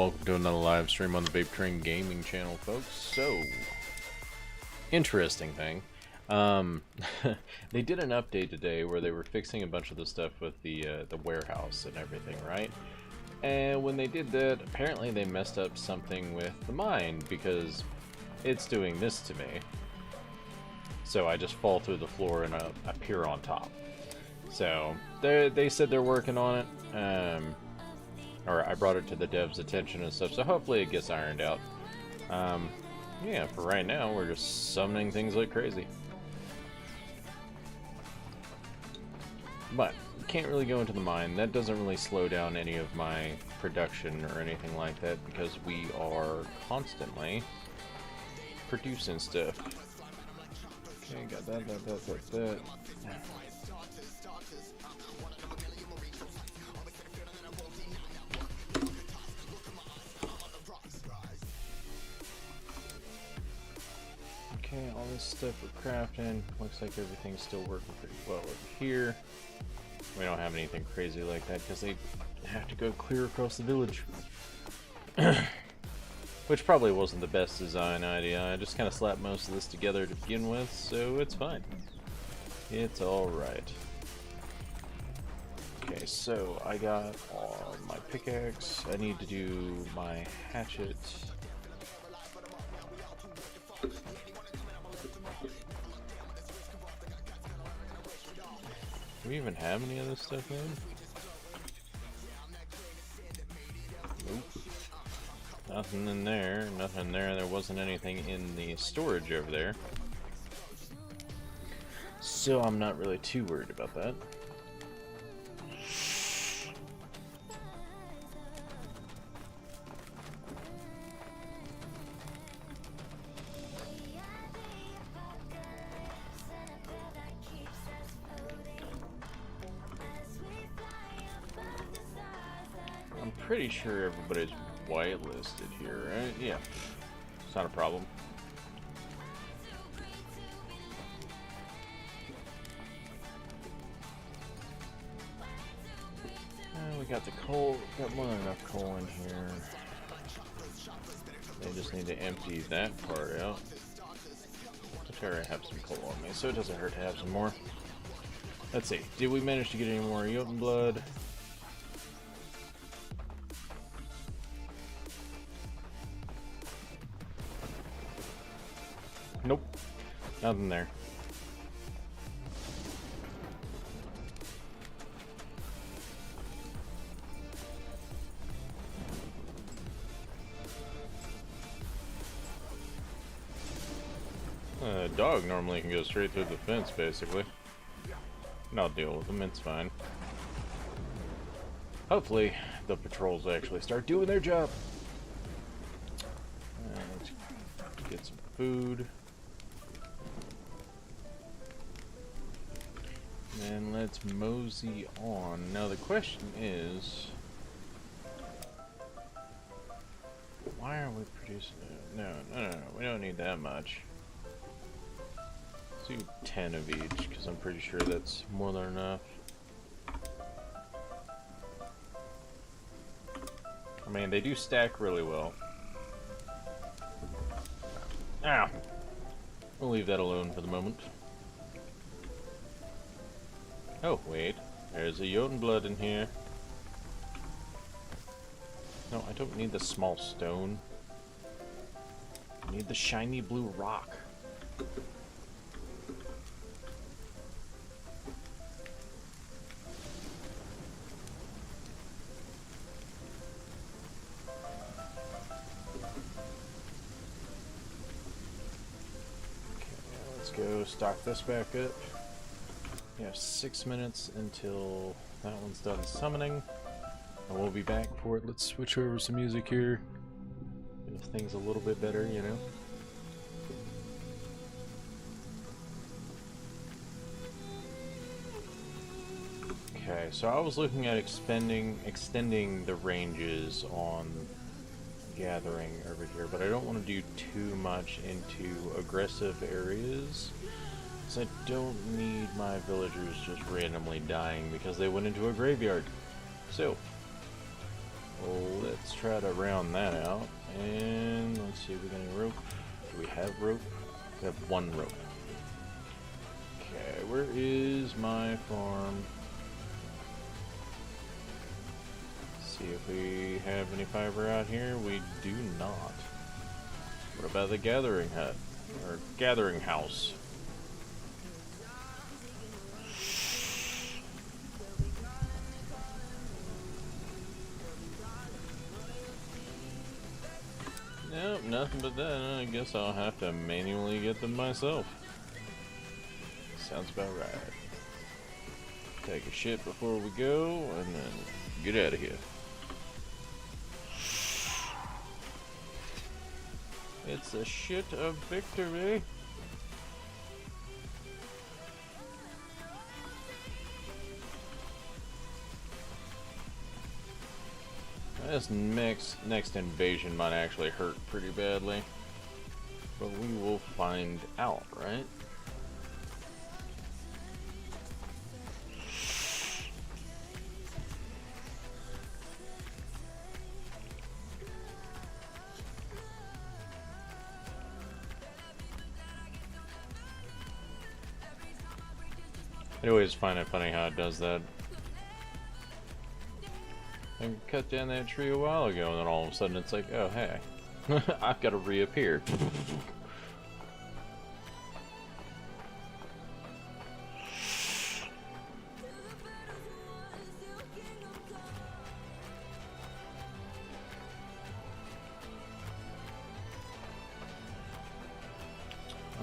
welcome to another live stream on the VapeTrainGaming channel, folks. So, interesting thing. They did an update today where they were fixing a bunch of the stuff with the warehouse and everything, right? And when they did that, apparently they messed up something with the mine, because it's doing this to me. So I just fall through the floor and appear on top. So, they said they're working on it. Or I brought it to the devs' attention and stuff, so hopefully it gets ironed out. Yeah, for right now, we're just summoning things like crazy. But, can't really go into the mine. That doesn't really slow down any of my production or anything like that, because we are constantly producing stuff. Okay, got that. Okay, all this stuff we're crafting. Looks like everything's still working pretty well over here. We don't have anything crazy like that because they have to go clear across the village. Which probably wasn't the best design idea. I just kind of slapped most of this together to begin with, so it's fine. It's alright. Okay, so I got my pickaxe. I need to do my hatchet. Do we even have any of this stuff in? Nope. Nothing in there, nothing there. There wasn't anything in the storage over there. So I'm not really too worried about that. I'm pretty sure everybody's whitelisted here, right? Yeah. It's not a problem. We got the coal. Got more than enough coal in here. They just need to empty that part out. I already have some coal on me, so it doesn't hurt to have some more. Let's see. Did we manage to get any more Jotun blood? Nope. Nothing there. Dog normally can go straight through the fence, basically. And I'll deal with them, it's fine. Hopefully, the patrols actually start doing their job. Let's get some food. And let's mosey on. Now the question is, why are we producing it? No, we don't need that much. Let's do 10 of each, because I'm pretty sure that's more than enough. I mean, they do stack really well. Ow! We'll leave that alone for the moment. Oh, wait. There's a Jotun blood in here. No, I don't need the small stone. I need the shiny blue rock. Okay, let's go stock this back up. We have 6 minutes until that one's done summoning, and we'll be back for it. Let's switch over some music here. Make things a little bit better, you know. Okay, so I was looking at extending the ranges on gathering over here, but I don't want to do too much into aggressive areas. I don't need my villagers just randomly dying because they went into a graveyard. So, let's try to round that out. And let's see if we got any rope. Do we have rope? We have one rope. Okay, where is my farm? See if we have any fiber out here. We do not. What about the gathering hut? Or gathering house? Nope, nothing but that. I guess I'll have to manually get them myself. Sounds about right. Take a shit before we go, and then get out of here. It's a shit of victory. This next invasion might actually hurt pretty badly, but we will find out, right? I always find it funny how it does that. I cut down that tree a while ago, and then all of a sudden it's like, oh hey, I've got to reappear.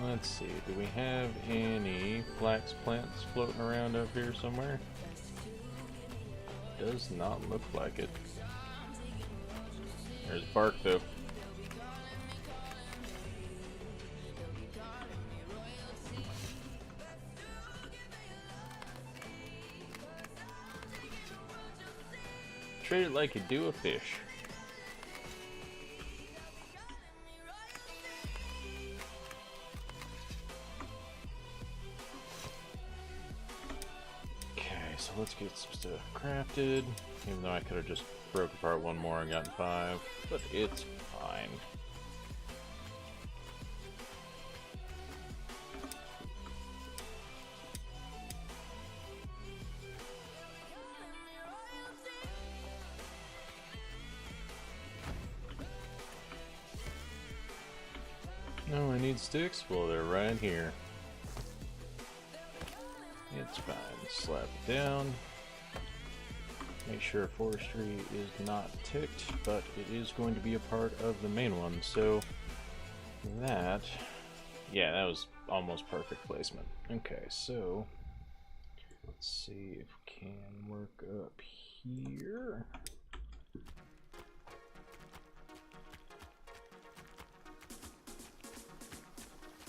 Let's see, do we have any flax plants floating around up here somewhere? Does not look like it. There's bark though. Treat it like you do a fish. So let's get some stuff crafted, even though I could have just broke apart one more and gotten 5, but it's fine. No, I need sticks? Well, they're right here. It's fine. Slap it down. Make sure forestry is not ticked, but it is going to be a part of the main one. So that, yeah, that was almost perfect placement. Okay, so let's see if we can work up here.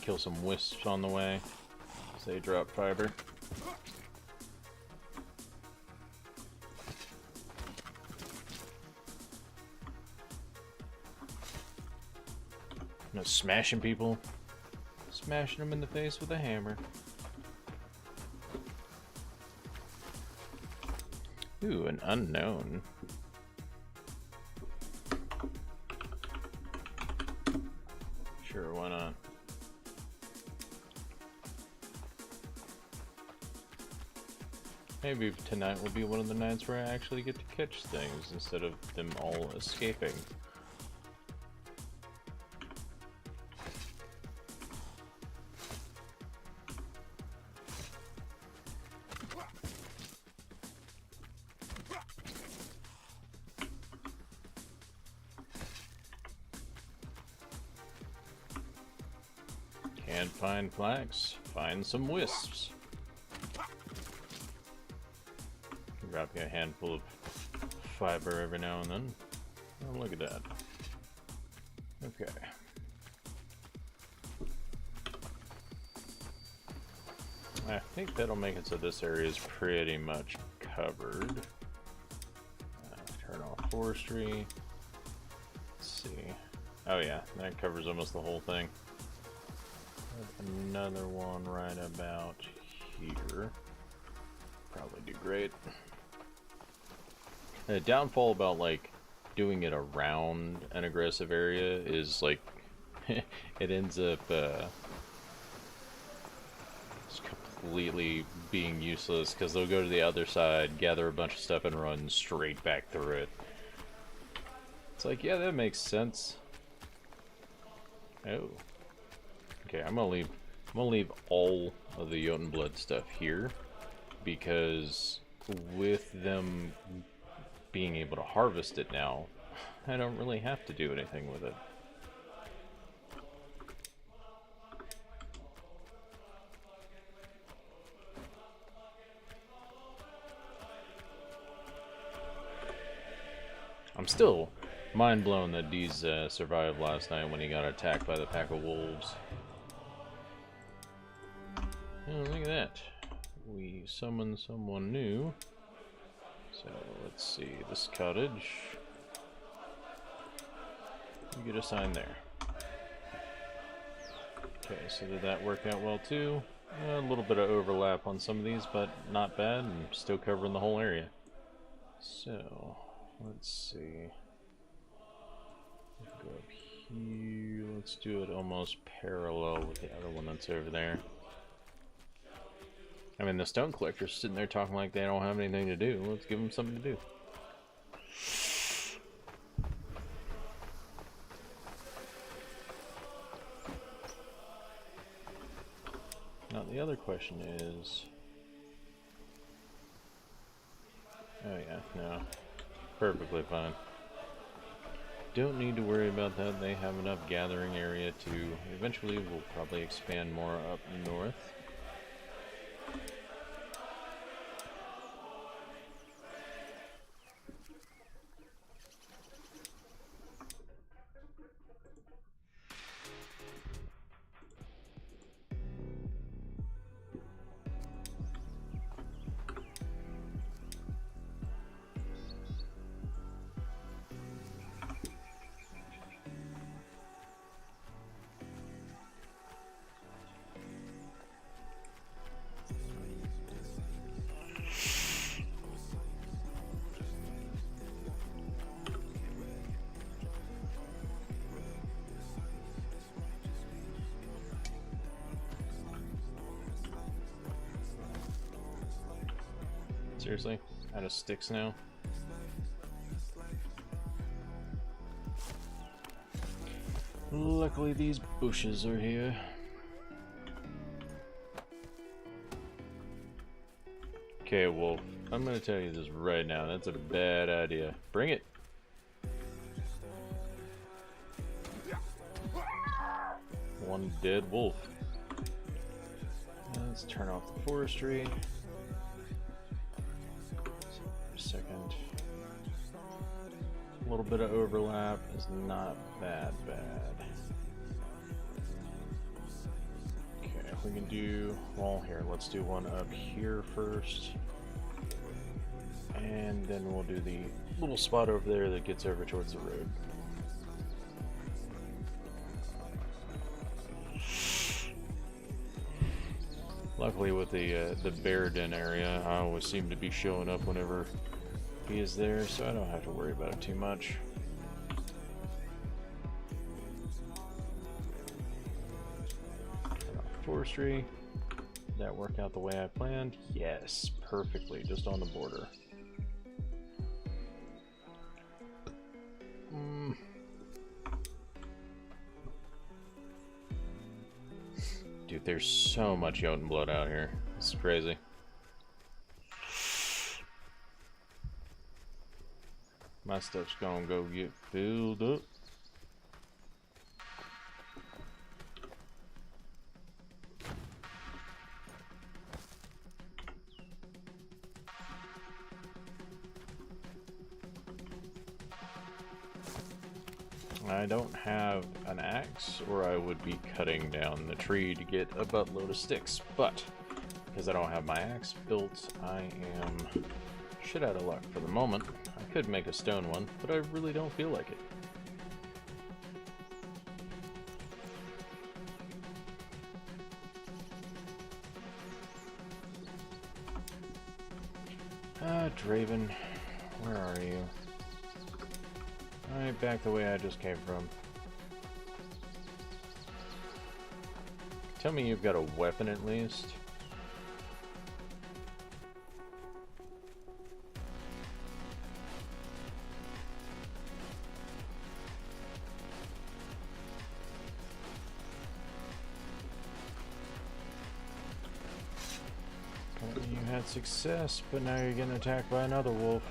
Kill some wisps on the way, so they drop fiber. No smashing people, smashing them in the face with a hammer. Ooh, an unknown. Sure, why not? Maybe tonight will be one of the nights where I actually get to catch things instead of them all escaping. Can't find flax, find some wisps. Drop you a handful of fiber every now and then. Oh, look at that. Okay. I think that'll make it so this area is pretty much covered. Turn off forestry. Let's see. Oh yeah, that covers almost the whole thing. Another one right about here. Probably do great. The downfall about like doing it around an aggressive area is like it ends up just completely being useless because they'll go to the other side, gather a bunch of stuff, and run straight back through it. It's like, yeah, that makes sense. Oh, okay. I'm gonna leave all of the Jotunblad stuff here because with them being able to harvest it now, I don't really have to do anything with it. I'm still mind blown that Deez survived last night when he got attacked by the pack of wolves. Oh, look at that. We summoned someone new. So let's see, this cottage. You get assigned there. Okay, so did that work out well too? A little bit of overlap on some of these, but not bad, and still covering the whole area. So, let's see. Go up here. Let's do it almost parallel with the other one that's over there. I mean, the stone collector's sitting there talking like they don't have anything to do. Let's give them something to do. Now, the other question is... Oh yeah, no. Perfectly fine. Don't need to worry about that. They have enough gathering area to... Eventually, we'll probably expand more up north. Seriously? Out of sticks now? Luckily these bushes are here. Okay, Wolf. I'm gonna tell you this right now. That's a bad idea. Bring it! One dead wolf. Let's turn off the forestry. Second. A little bit of overlap is not that bad. Okay, if we can do, well, here, let's do one up here first. And then we'll do the little spot over there that gets over towards the road. Luckily with the bear den area, I always seem to be showing up whenever he is there, so I don't have to worry about it too much. Forestry. Did that work out the way I planned? Yes, perfectly, just on the border. Dude, there's so much Jotunblad out here. It's crazy. My stuff's gonna go get filled up. I don't have an axe, or I would be cutting down the tree to get a buttload of sticks, but because I don't have my axe built, I am shit out of luck for the moment. I could make a stone one, but I really don't feel like it. Draven, where are you? Right back the way I just came from. Tell me you've got a weapon at least. You had success, but now you're getting attacked by another wolf.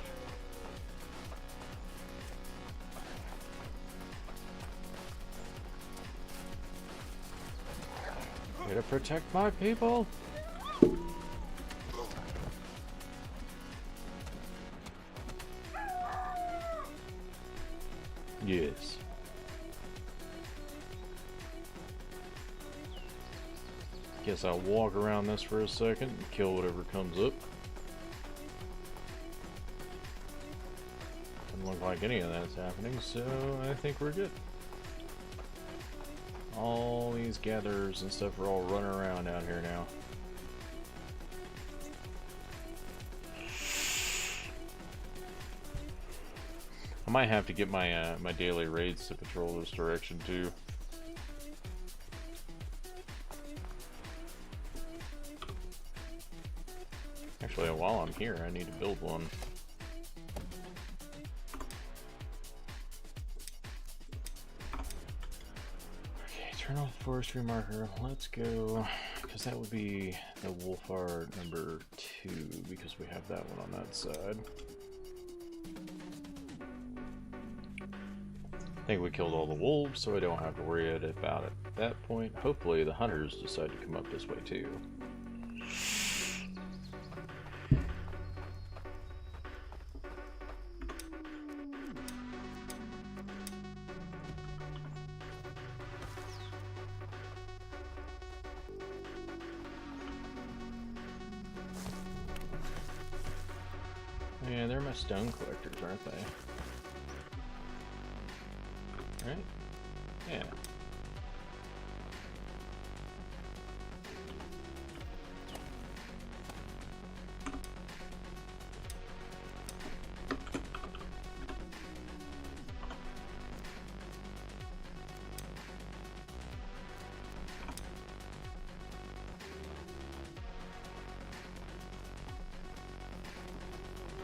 Here to protect my people. Yes. Guess I'll walk around this for a second and kill whatever comes up. Doesn't look like any of that's happening, so I think we're good. All these gatherers and stuff are all running around out here now. I might have to get my my daily raids to patrol this direction too. Actually, while I'm here, I need to build one. Okay, turn off the forestry marker. Let's go, because that would be the Wolfard number 2, because we have that one on that side. I think we killed all the wolves, so I don't have to worry about it at that point. Hopefully the hunters decide to come up this way too. Yeah, they're my stone collectors, aren't they? Right? Yeah.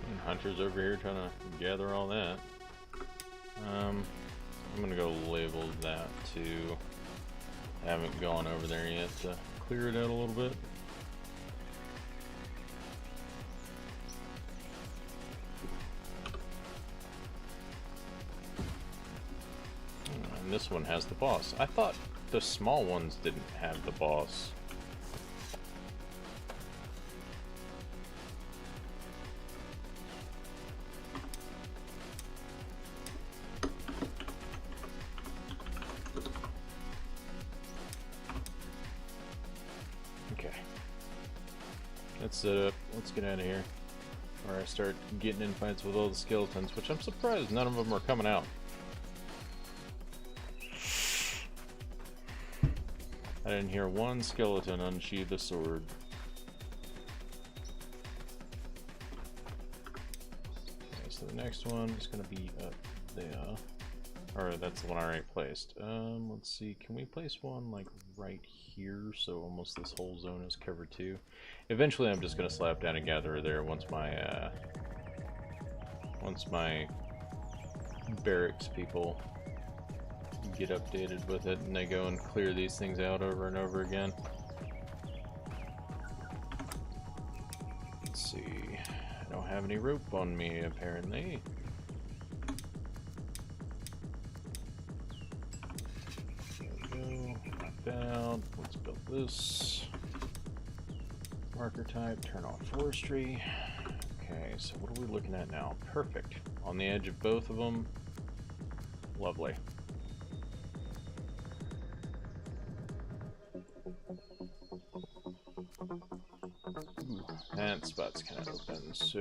And hunters over here trying to gather all that. I'm gonna go label that too. I haven't gone over there yet to clear it out a little bit. And this one has the boss. I thought the small ones didn't have the boss. Let's get out of here. Or I start getting in fights with all the skeletons, which I'm surprised none of them are coming out. I didn't hear one skeleton unsheathe a sword. Okay, so the next one is going to be up there. Or that's the one I already placed. Let's see, can we place one like right here so almost this whole zone is covered too? Eventually I'm just gonna slap down a gatherer there once my barracks people get updated with it and they go and clear these things out over and over again. Let's see, I don't have any rope on me apparently. Out. Let's build this. Marker type, turn off forestry. Okay, so what are we looking at now? Perfect. On the edge of both of them. Lovely. Ooh, that spot's kind of open, so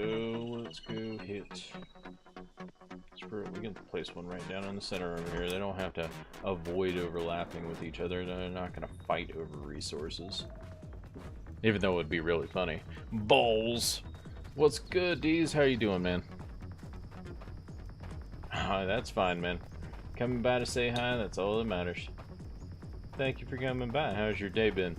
let's go hit. Screw it, we can place one right down in the center over here. They don't have to avoid overlapping with each other. They're not going to fight over resources. Even though it would be really funny. Balls! What's good, Deez? How you doing, man? That's fine, man. Coming by to say hi, that's all that matters. Thank you for coming by. How's your day been?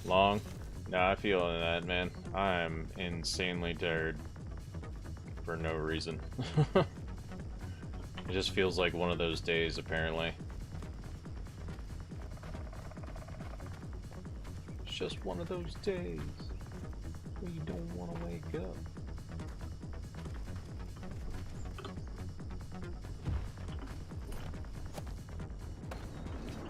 Long? No, I feel that, man. I'm insanely tired. For no reason. It just feels like one of those days, apparently. It's just one of those days where you don't want to wake up.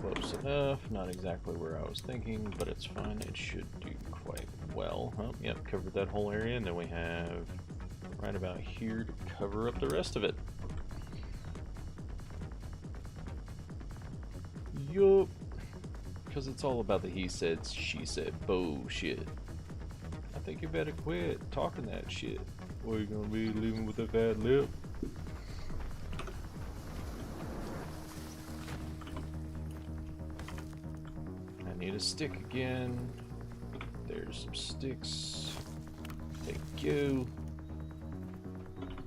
Close enough. Not exactly where I was thinking, but it's fine. It should do quite well. Oh, yep, covered that whole area, and then we have right about here to cover up the rest of it. Yup. Because it's all about the he said, she said bullshit. I think you better quit talking that shit. Or you're gonna be leaving with a bad lip. I need a stick again. There's some sticks. Thank you.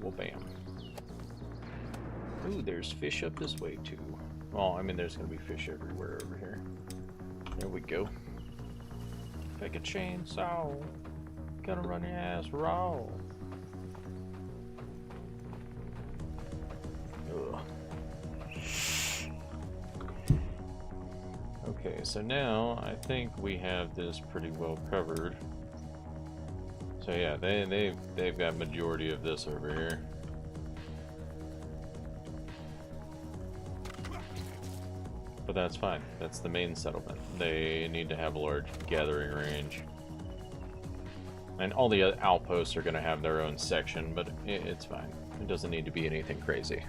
Well, bam. Ooh, there's fish up this way too. Well, I mean, there's gonna be fish everywhere over here. There we go. Take a chainsaw. Gonna run your ass raw. Ugh. Okay, so now I think we have this pretty well covered. So yeah, they've got majority of this over here. But that's fine. That's the main settlement. They need to have a large gathering range. And all the other outposts are going to have their own section, but it's fine. It doesn't need to be anything crazy.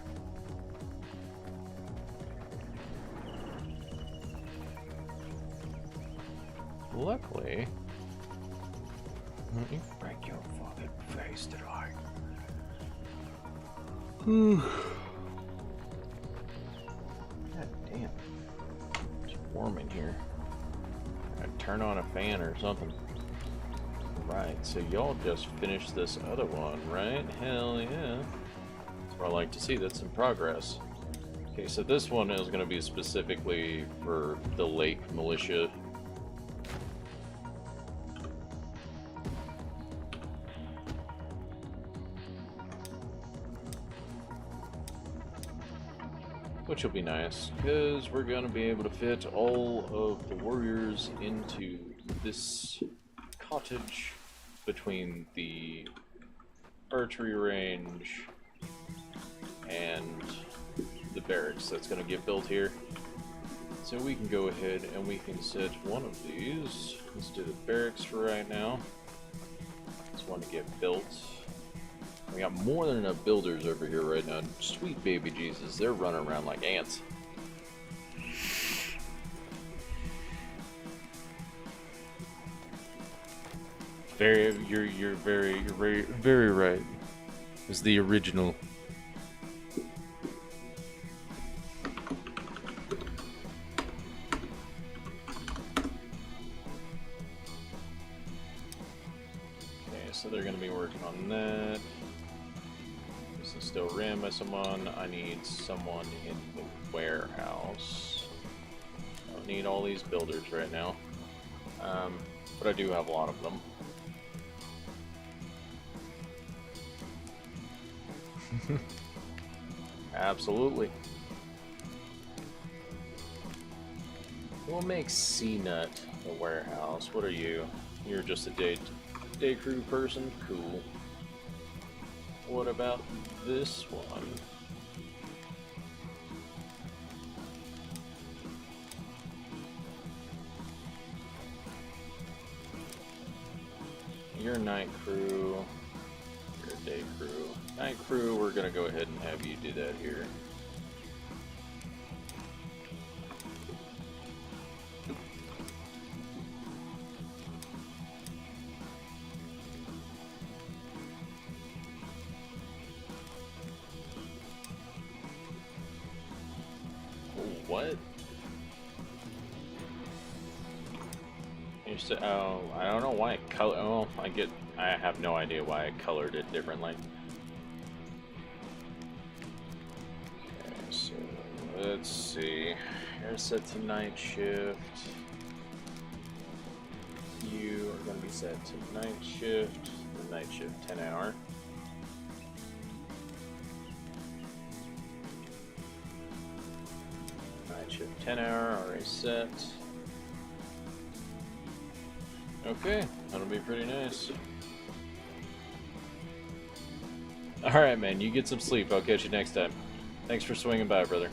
Luckily... You break your fucking face tonight. God damn. It's warm in here. I'd turn on a fan or something. Right, so y'all just finished this other one, right? Hell yeah. That's what I like to see. That's in progress. Okay, so this one is going to be specifically for the lake militia. Which will be nice, because we're going to be able to fit all of the warriors into this cottage between the archery range and the barracks that's going to get built here. So we can go ahead and we can set one of these. Let's do the barracks for right now. Just want to get built. We got more than enough builders over here right now. Sweet baby Jesus, they're running around like ants. You're very right. It's the original. Okay, so they're gonna be working on that. This is still ran by someone. I need someone in the warehouse. I don't need all these builders right now. But I do have a lot of them. Absolutely. We'll make C-Nut the warehouse. What are you? You're just a day crew person? Cool. What about this one? You're night crew. You're day crew. Night crew, we're gonna go ahead and have you do that here. What? Oh, I don't know why it color. Oh, I have no idea why I colored it differently. Okay, so let's see. Here's set to night shift. You are going to be set to night shift. The night shift 10-hour. Night shift 10-hour already set. Okay, that'll be pretty nice. Alright, man, you get some sleep. I'll catch you next time. Thanks for swinging by, brother.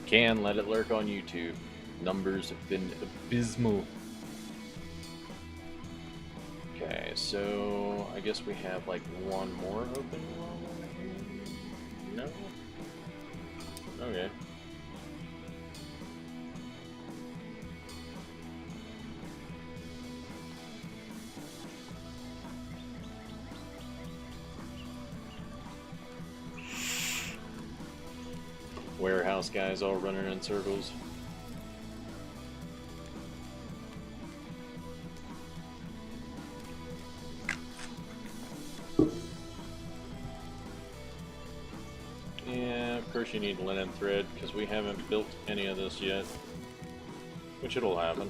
Can let it lurk on YouTube. Numbers have been abysmal. Okay, so I guess we have like one more open while we're here? No? Okay. Warehouse guys all running in circles. Yeah, of course you need linen thread because we haven't built any of this yet, which it'll happen.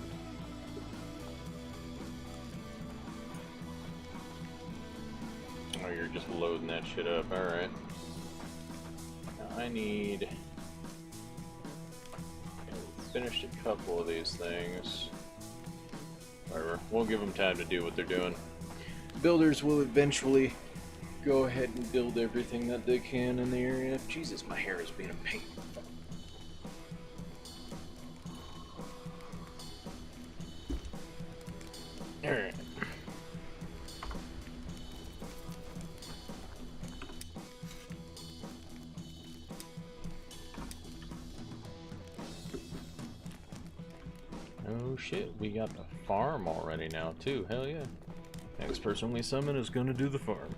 Oh, you're just loading that shit up. Alright. Now I need... Finished a couple of these things. Whatever. We'll give them time to do what they're doing. Builders will eventually go ahead and build everything that they can in the area. Jesus, my hair is being a pain. Alright. Oh shit, we got the farm already now too, hell yeah. Next person we summon is gonna do the farm.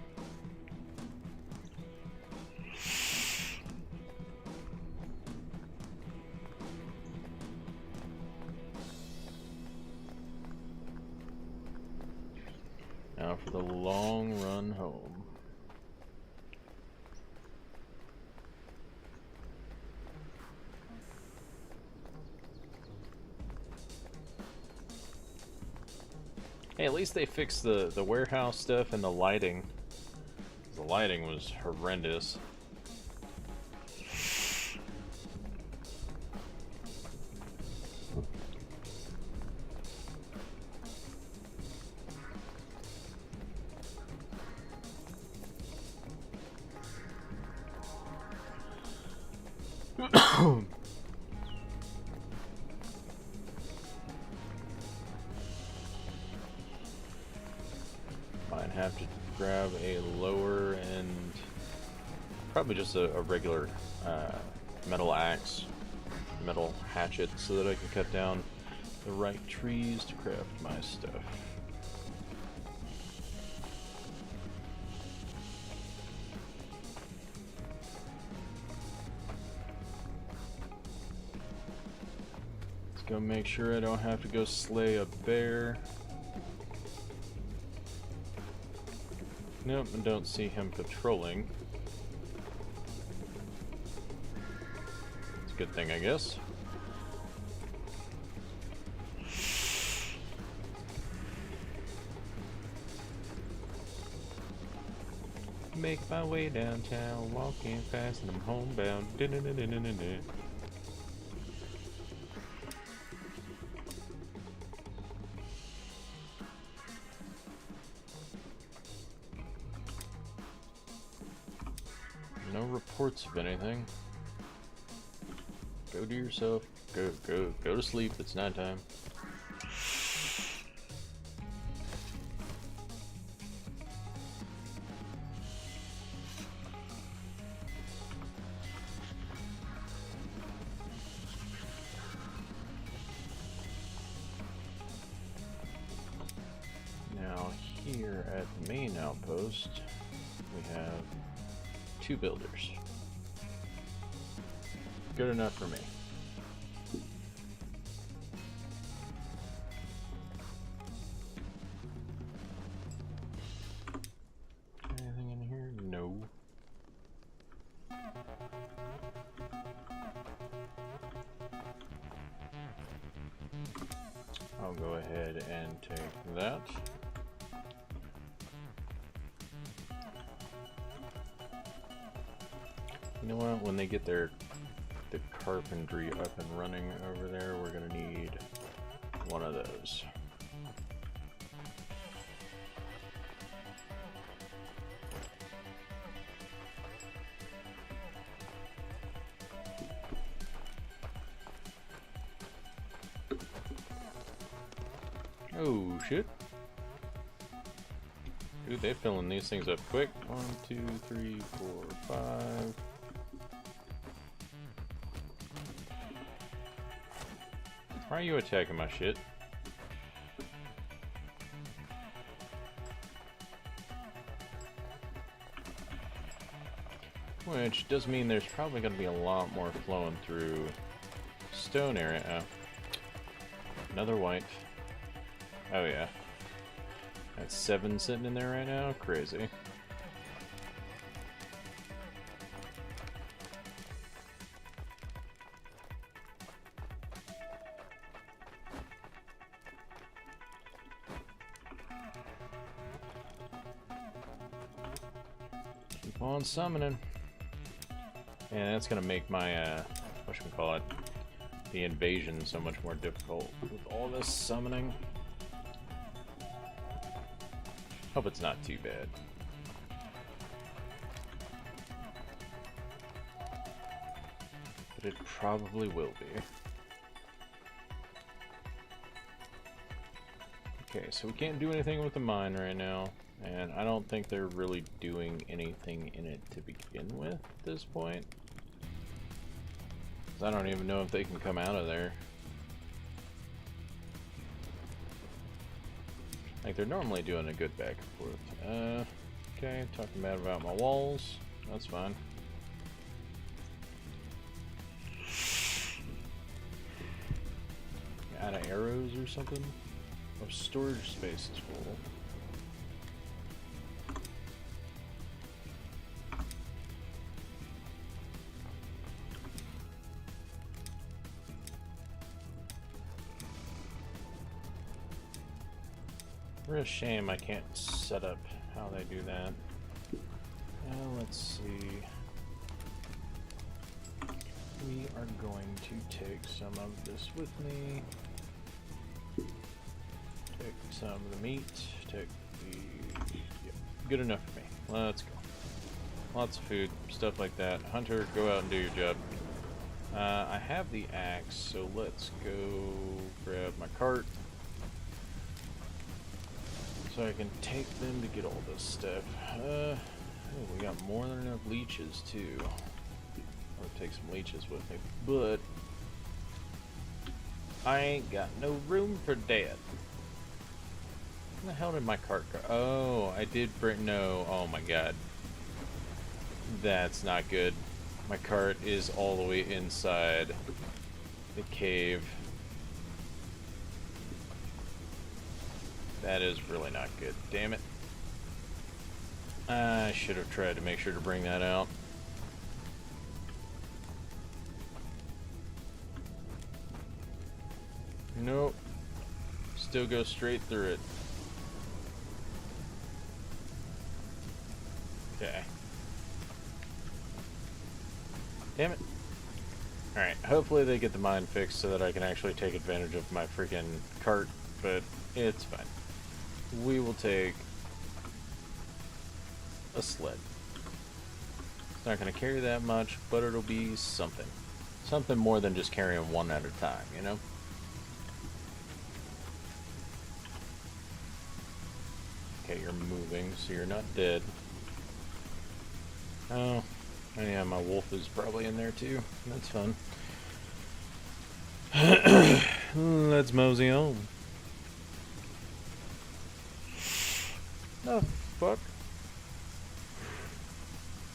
Now for the long run home. Hey, at least they fixed the warehouse stuff and the lighting. The lighting was horrendous. Might have to grab a lower and probably just a regular metal axe, metal hatchet, so that I can cut down the right trees to craft my stuff. Let's go make sure I don't have to go slay a bear. Nope, and don't see him patrolling. It's a good thing, I guess. Make my way downtown, walking fast and I'm homebound. No reports of anything. Go to yourself. Go to sleep. It's nighttime. Now here at the main outpost, we have 2 builders. Good enough for me. I'll go ahead and take that. You know what? When they get the carpentry up and running over there, we're gonna need one of those. Oh shit. Dude, they're filling these things up quick. 1, 2, 3, 4, 5. Why are you attacking my shit? Which does mean there's probably going to be a lot more flowing through stone area. Oh. Another white. Oh yeah. That's 7 sitting in there right now? Crazy. Keep on summoning. And that's gonna make my, what should we call it? The invasion so much more difficult with all this summoning. Hope it's not too bad. But it probably will be. Okay, so we can't do anything with the mine right now. And I don't think they're really doing anything in it to begin with at this point. 'Cause I don't even know if they can come out of there. Like, they're normally doing a good back and forth. Okay, talking bad about my walls. That's fine. Out of arrows or something? Oh, storage space is full. Real shame I can't set up how they do that. Let's see. We are going to take some of this with me. Take some of the meat. Take the... Yep, good enough for me. Let's go. Lots of food, stuff like that. Hunter, go out and do your job. I have the axe, so let's go grab my cart. So I can take them to get all this stuff. Oh, we got more than enough leeches too. I'll take some leeches with me, but I ain't got no room for that. Where the hell did my cart go? Oh, I did bring no. Oh my god, that's not good. My cart is all the way inside the cave. That is really not good. Damn it. I should have tried to make sure to bring that out. Nope. Still go straight through it. Okay. Damn it. Alright, hopefully they get the mine fixed so that I can actually take advantage of my freaking cart, but it's fine. We will take a sled. It's not going to carry that much, but it'll be something. Something more than just carrying one at a time, you know? Okay, you're moving, so you're not dead. Oh, yeah, my wolf is probably in there too. That's fun. Let's mosey on. The fuck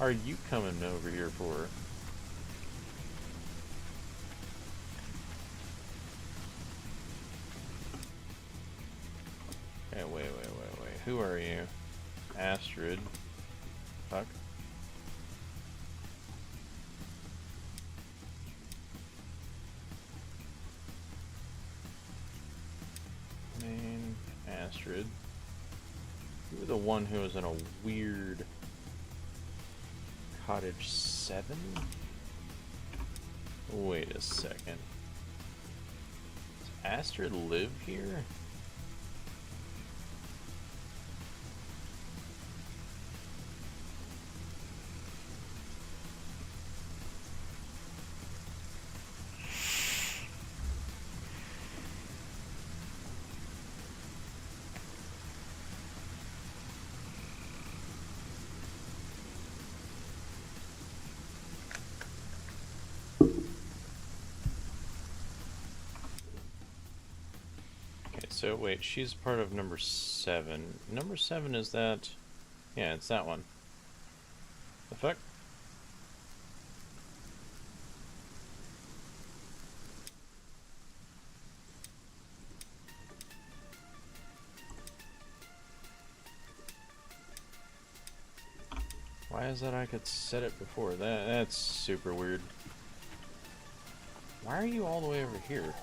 are you coming over here for? Hey, wait. Who are you? Astrid. Fuck. Astrid. You were the one who was in a weird Cottage 7? Wait a second. Does Astrid live here? So wait, she's part of number 7. Number 7 is that... Yeah, it's that one. The fuck? Why is that I could set it before? That's super weird. Why are you all the way over here?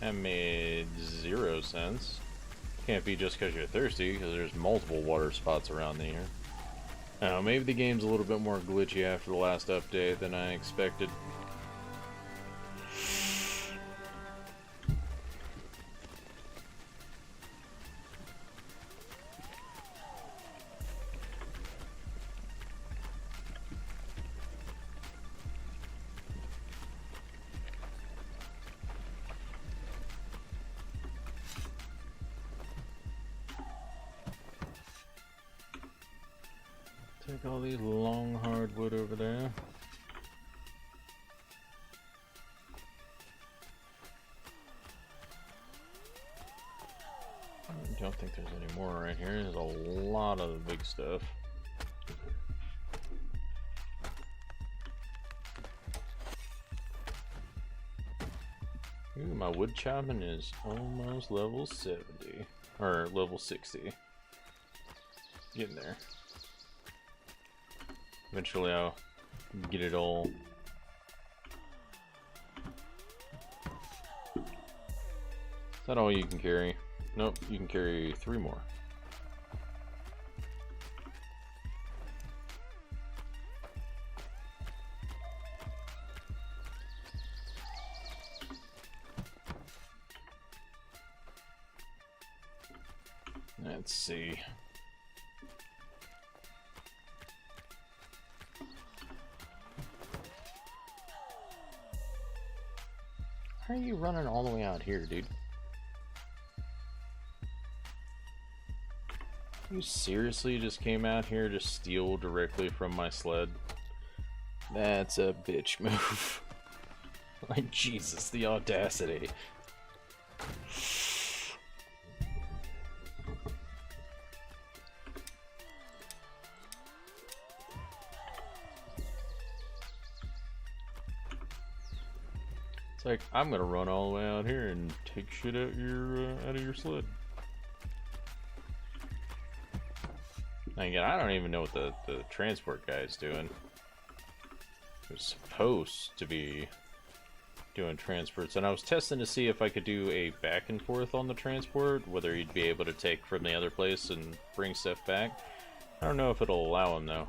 That made 0 sense. Can't be just because you're thirsty, because there's multiple water spots around here. I don't know, maybe the game's a little bit more glitchy after the last update than I expected. Take all these long hardwood over there. I don't think there's any more right here. There's a lot of the big stuff. Ooh, my wood chopping is almost level 70. Or level 60. Getting there. Eventually I'll get it all. Is that all you can carry? Nope, you can carry 3 more. Let's see. How are you running all the way out here, dude? You seriously just came out here to steal directly from my sled? That's a bitch move. Like, Jesus, the audacity. It's like, I'm gonna run all the way out here and take shit out of your sled. And again, I don't even know what the transport guy is doing. He was supposed to be doing transports, and I was testing to see if I could do a back and forth on the transport, whether he'd be able to take from the other place and bring stuff back. I don't know if it'll allow him though.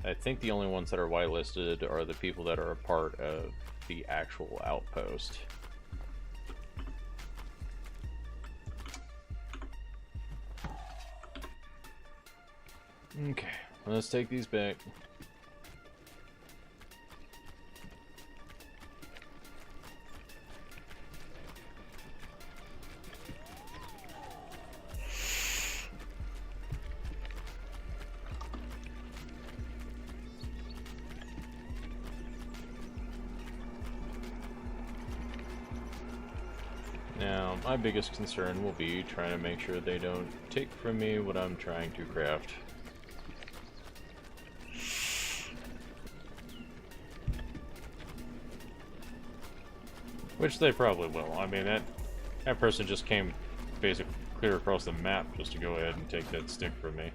I think the only ones that are whitelisted are the people that are a part of the actual outpost. Okay, let's take these back. Now, my biggest concern will be trying to make sure they don't take from me what I'm trying to craft. Which they probably will. I mean, that person just came basically clear across the map just to go ahead and take that stick from me.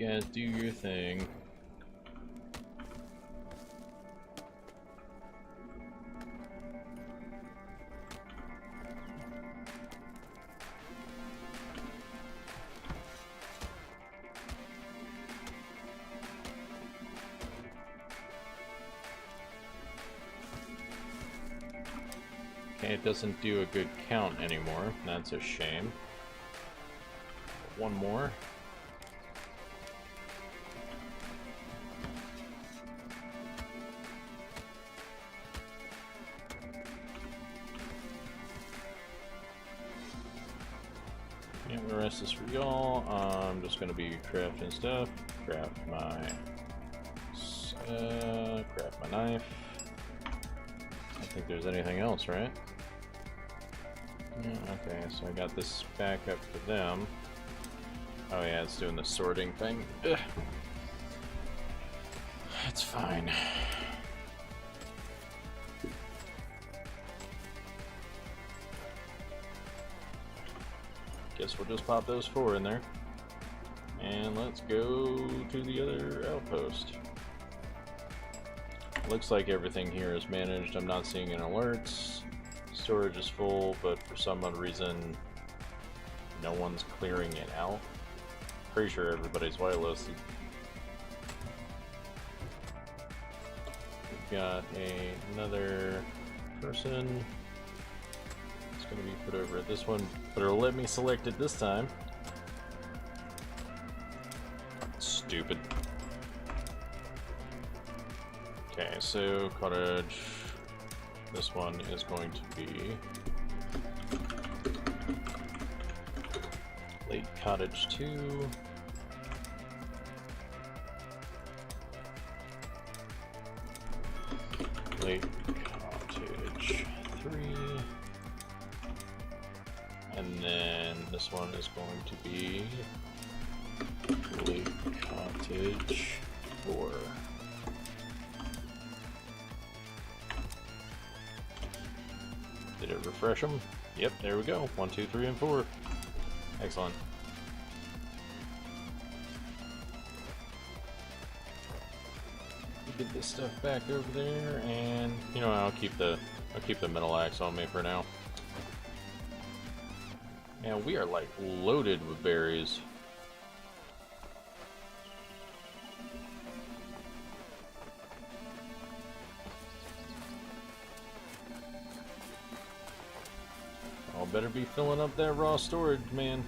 guys do your thing. Okay, it doesn't do a good count anymore. That's a shame. One more. Yeah, the rest is for y'all. I'm just gonna be crafting stuff. Craft my knife. I don't think there's anything else, right? Yeah, okay, so I got this back up for them. Oh yeah, it's doing the sorting thing. Ugh. It's fine. Guess we'll just pop those 4 in there. And let's go to the other outpost. Looks like everything here is managed. I'm not seeing any alerts. Storage is full, but for some odd reason, no one's clearing it out. Pretty sure everybody's whitelisted. We've got another person. It's going to be put over at this one, but it'll let me select it this time. Stupid. Okay, so cottage. This one is going to be Lake Cottage 2. Lake Cottage 3. And then this one is going to be Lake Cottage 4. Did it refresh them? Yep, there we go. 1, 2, 3, and 4. Excellent. Get this stuff back over there, and you know I'll keep the metal axe on me for now. Man, we are like loaded with berries. I'll better be filling up that raw storage, man.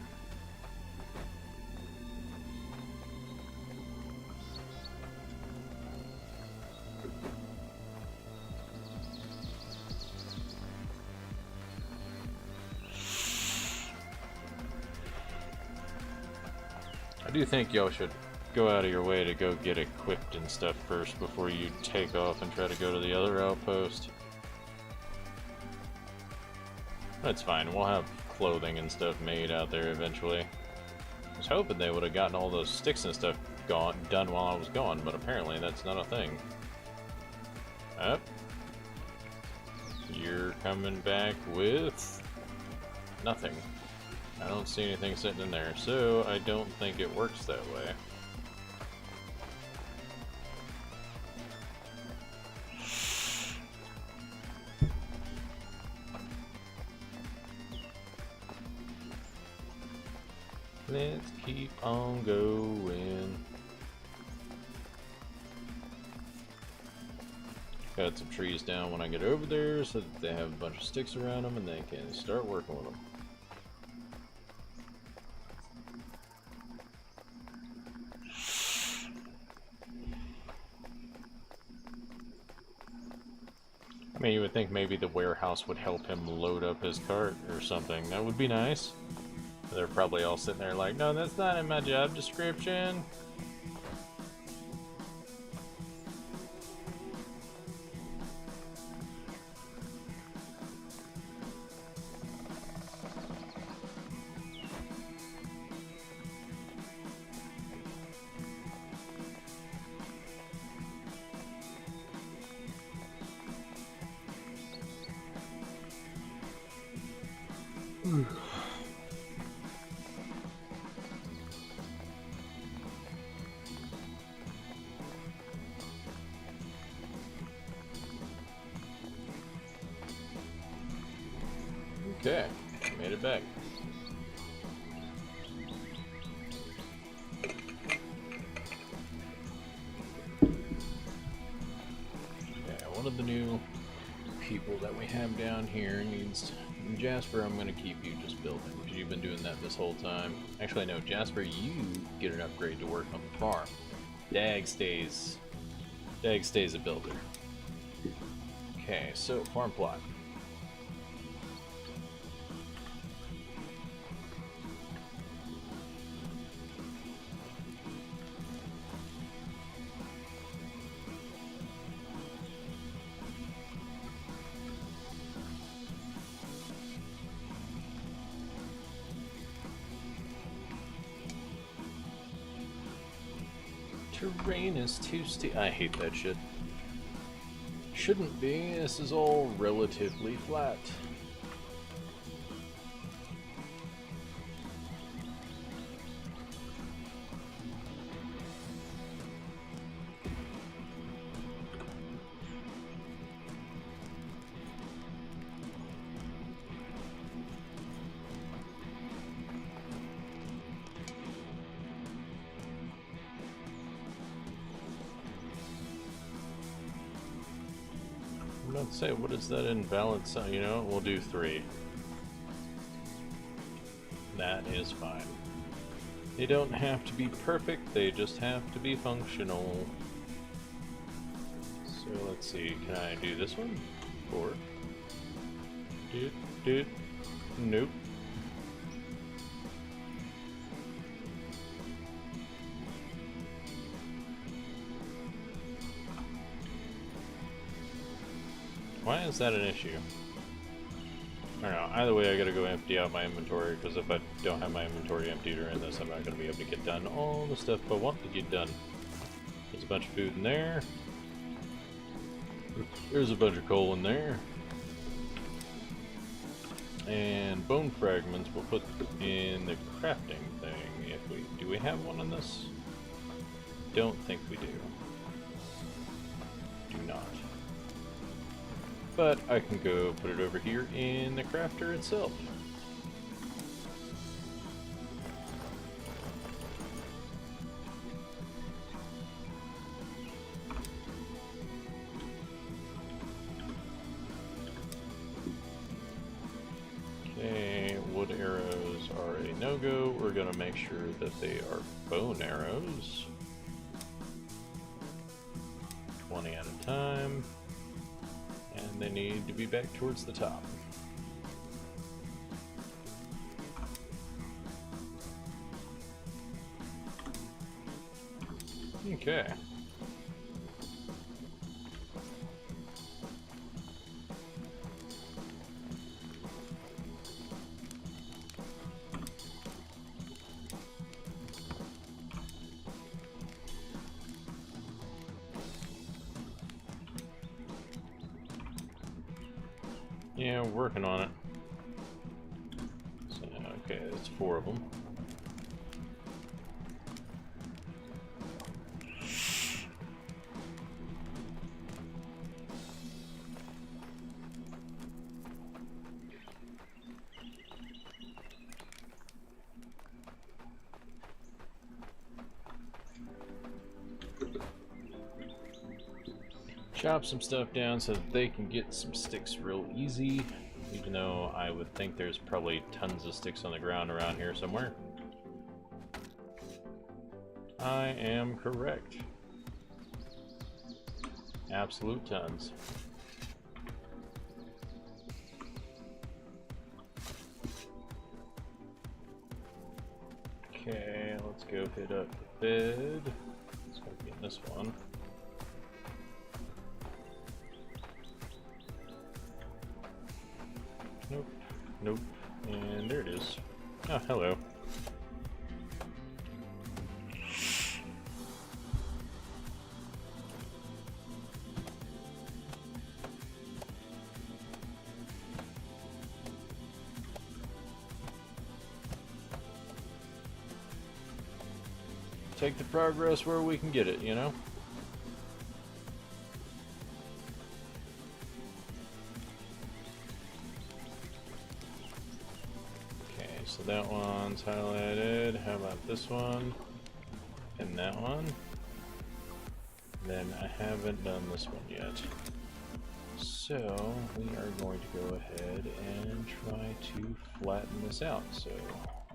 I do think y'all should go out of your way to go get equipped and stuff first before you take off and try to go to the other outpost. That's fine, we'll have clothing and stuff made out there eventually. I was hoping they would have gotten all those sticks and stuff done while I was gone, but apparently that's not a thing. Up. You're coming back with nothing. I don't see anything sitting in there, so I don't think it works that way. Let's keep on going. Cut some trees down when I get over there so that they have a bunch of sticks around them and they can start working with them. I mean, you would think maybe the warehouse would help him load up his cart or something. That would be nice. They're probably all sitting there like, no, that's not in my job description. Okay, made it back. Yeah, one of the new people that we have down here needs... Jasper, I'm going to keep you just building, because you've been doing that this whole time. Actually, no, Jasper, you get an upgrade to work on the farm. Dag stays a builder. Okay, so farm plot. Terrain is too steep. I hate that shit. Shouldn't be. This is all relatively flat. I'm about to say, what is that invalid sign? You know, we'll do 3. That is fine. They don't have to be perfect, they just have to be functional. So let's see, can I do this one? Or nope. Why is that an issue? I don't know. Either way, I gotta go empty out my inventory, because if I don't have my inventory emptied during this, I'm not gonna be able to get done all the stuff I want to get done. There's a bunch of food in there. There's a bunch of coal in there. And bone fragments we'll put in the crafting thing. Do we have one in this? Don't think we do. Do not. But I can go put it over here in the crafter itself. Okay, wood arrows are a no-go. We're gonna make sure that they are bone arrows. 20 at a time. And they need to be back towards the top. Okay. Yeah, we're working on it. So, okay, that's 4 of them. Chop some stuff down so that they can get some sticks real easy, even though I would think there's probably tons of sticks on the ground around here somewhere. I am correct. Absolute tons. Okay, let's go hit up the bed. Let's go get this one. Nope, nope, and there it is. Oh, hello. Take the progress where we can get it, you know? so that one's highlighted. How about this one? And that one? Then I haven't done this one yet. So we are going to go ahead and try to flatten this out. So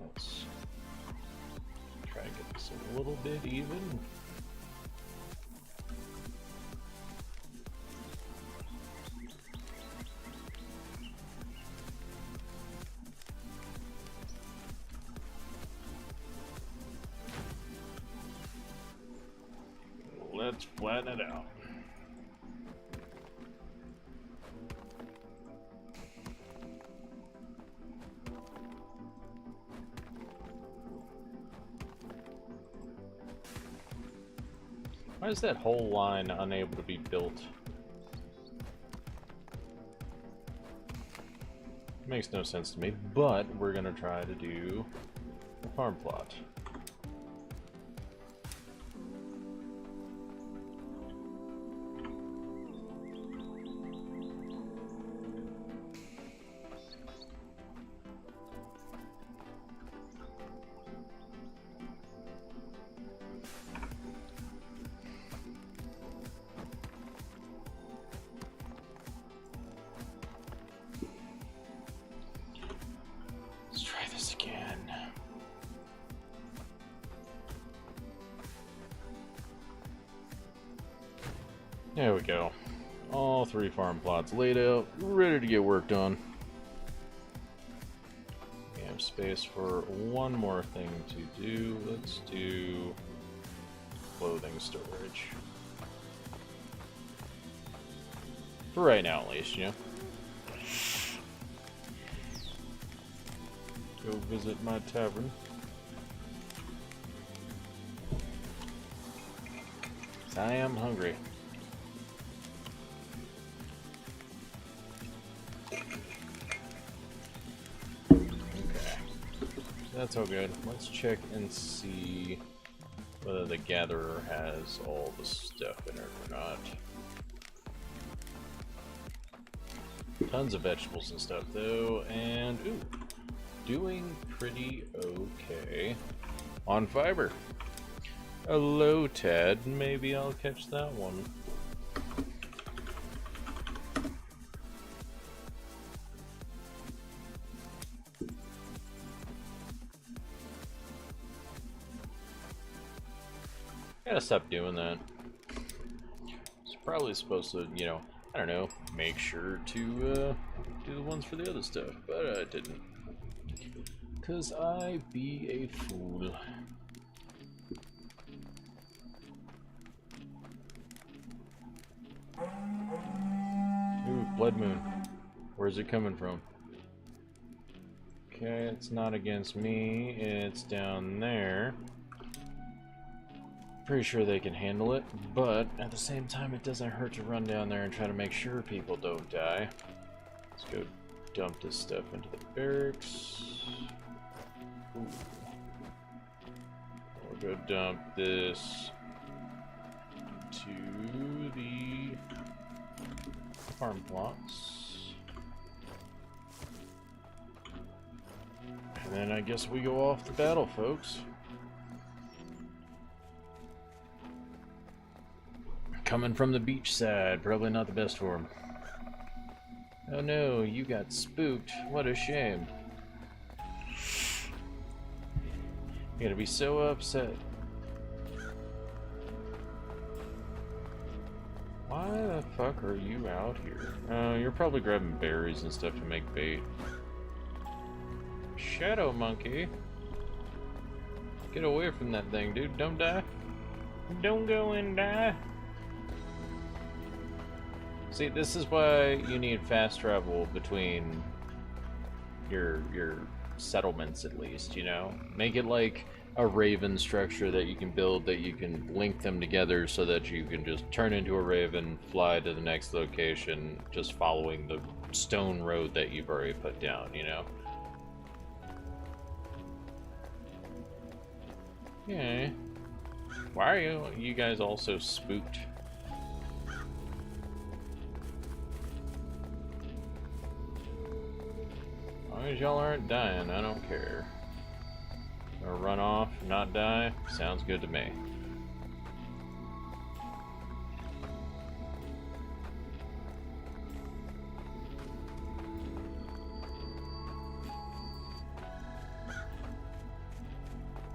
let's try to get this a little bit even. Let's flatten it out. Why is that whole line unable to be built? Makes no sense to me, but we're gonna try to do a farm plot. There we go. All 3 farm plots laid out, ready to get worked on. We have space for one more thing to do. Let's do clothing storage. For right now, at least, you know. Go visit my tavern. I am hungry. That's all good. Let's check and see whether the gatherer has all the stuff in it or not. Tons of vegetables and stuff though, and ooh, doing pretty okay on fiber. Hello, Ted. Maybe I'll catch that one. Gotta stop doing that. It's probably supposed to, you know, I don't know, make sure to do the ones for the other stuff, but I didn't. 'Cause I be a fool. Ooh, blood moon. Where's it coming from? Okay, it's not against me, it's down there. Pretty sure they can handle it, but at the same time it doesn't hurt to run down there and try to make sure people don't die. Let's go dump this stuff into the barracks. Ooh. We'll go dump this to the farm plots. And then I guess we go off to battle, folks. Coming from the beach side, probably not the best for him. Oh no, you got spooked. What a shame. You're gonna be so upset. Why the fuck are you out here? You're probably grabbing berries and stuff to make bait. Shadow monkey. Get away from that thing, dude. Don't die. Don't go and die. See, this is why you need fast travel between your settlements, at least, you know? Make it like a raven structure that you can build, that you can link them together so that you can just turn into a raven, fly to the next location, just following the stone road that you've already put down, you know? Okay. Why are you guys all so spooked? long as y'all aren't dying, I don't care. Or run off, not die, sounds good to me.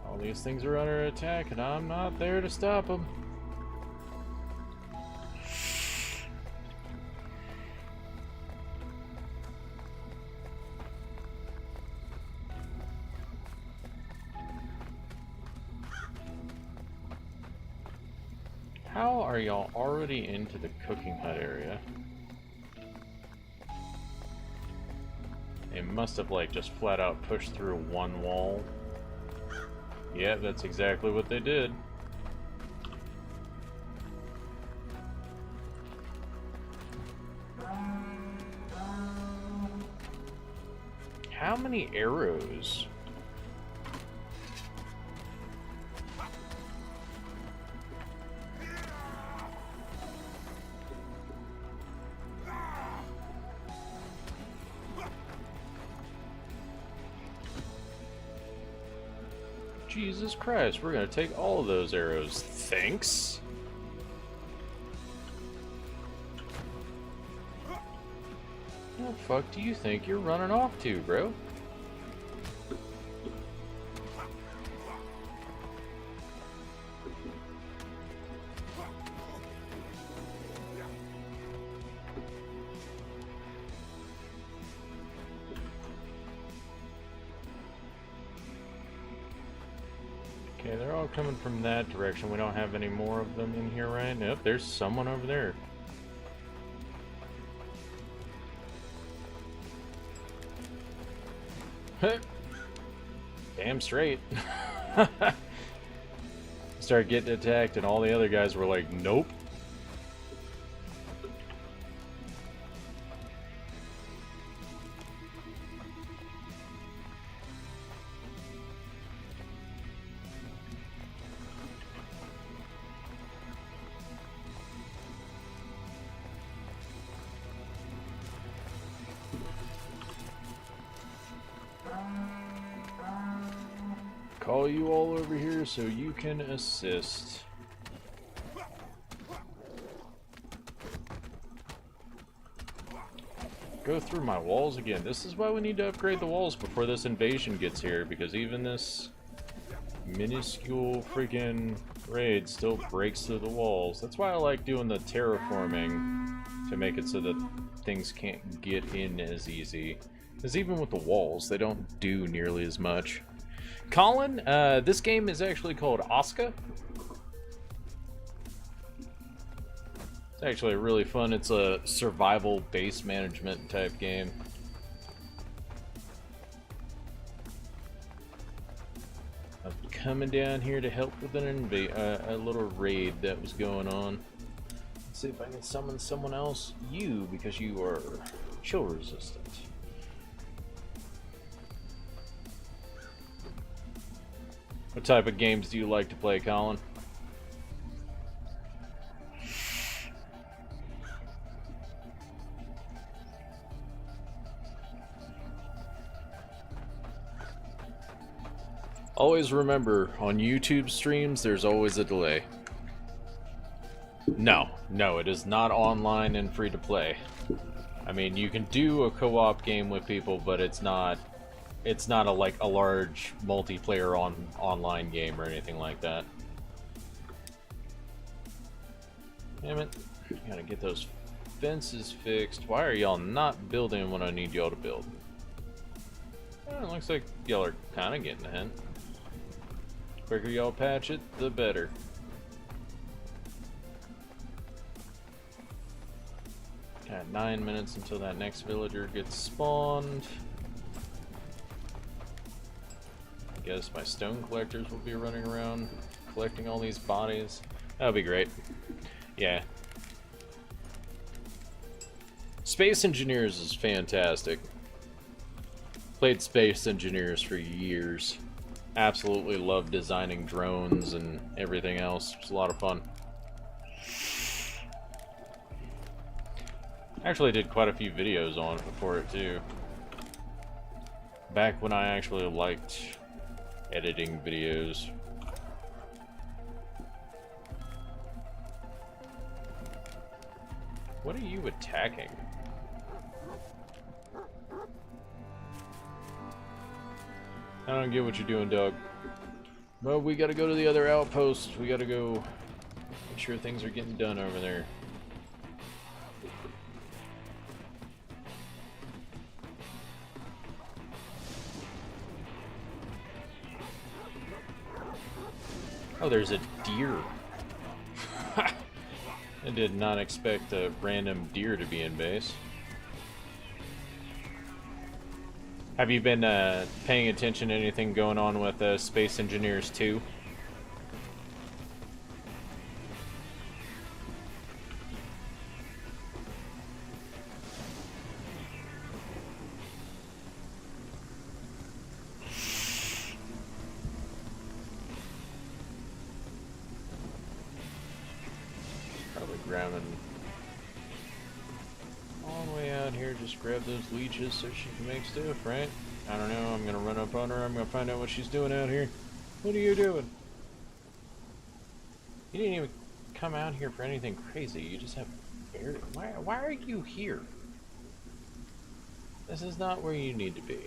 All these things are under attack, and I'm not there to stop them. How are y'all already into the cooking hut area? They must have, like, just flat out pushed through one wall. Yeah, that's exactly what they did. How many arrows? Jesus Christ, we're gonna take all of those arrows. Thanks. What the fuck do you think you're running off to, bro? Okay, they're all coming from that direction. We don't have any more of them in here, right? Nope, there's someone over there. Damn straight. Started getting attacked and all the other guys were like, nope. Call you all over here so you can assist. Go through my walls again. This is why we need to upgrade the walls before this invasion gets here, because even this minuscule freaking raid still breaks through the walls. That's why I like doing the terraforming, to make it so that things can't get in as easy. Because even with the walls, they don't do nearly as much. Colin, this game is actually called Aska. It's actually really fun. It's a survival base management type game. I'm coming down here to help with a little raid that was going on. Let's see if I can summon someone else. You, because you are chill resistant. What type of games do you like to play, Colin? Always remember, on YouTube streams, there's always a delay. No, it is not online and free to play. I mean, you can do a co-op game with people, but it's not like a large multiplayer online game or anything like that. Damn it. Gotta get those fences fixed. Why are y'all not building what I need y'all to build? It looks like y'all are kind of getting ahead. Quicker y'all patch it, the better. Got 9 minutes until that next villager gets spawned. I guess my stone collectors will be running around collecting all these bodies. That'll be great. Yeah. Space Engineers is fantastic. Played Space Engineers for years. Absolutely love designing drones and everything else. It's a lot of fun. Actually did quite a few videos on it before it too. Back when I actually liked editing videos. What are you attacking? I don't get what you're doing, dog. But we gotta go to the other outpost. We gotta go make sure things are getting done over there. Oh, there's a deer. I did not expect a random deer to be in base. Have you been paying attention to anything going on with Space Engineers 2? Probably grabbing all the way out here, just grab those leeches so she can make stuff, right? I don't know, I'm gonna run up on her, I'm gonna find out what she's doing out here. What are you doing? You didn't even come out here for anything crazy, you just have barely... Why are you here? This is not where you need to be.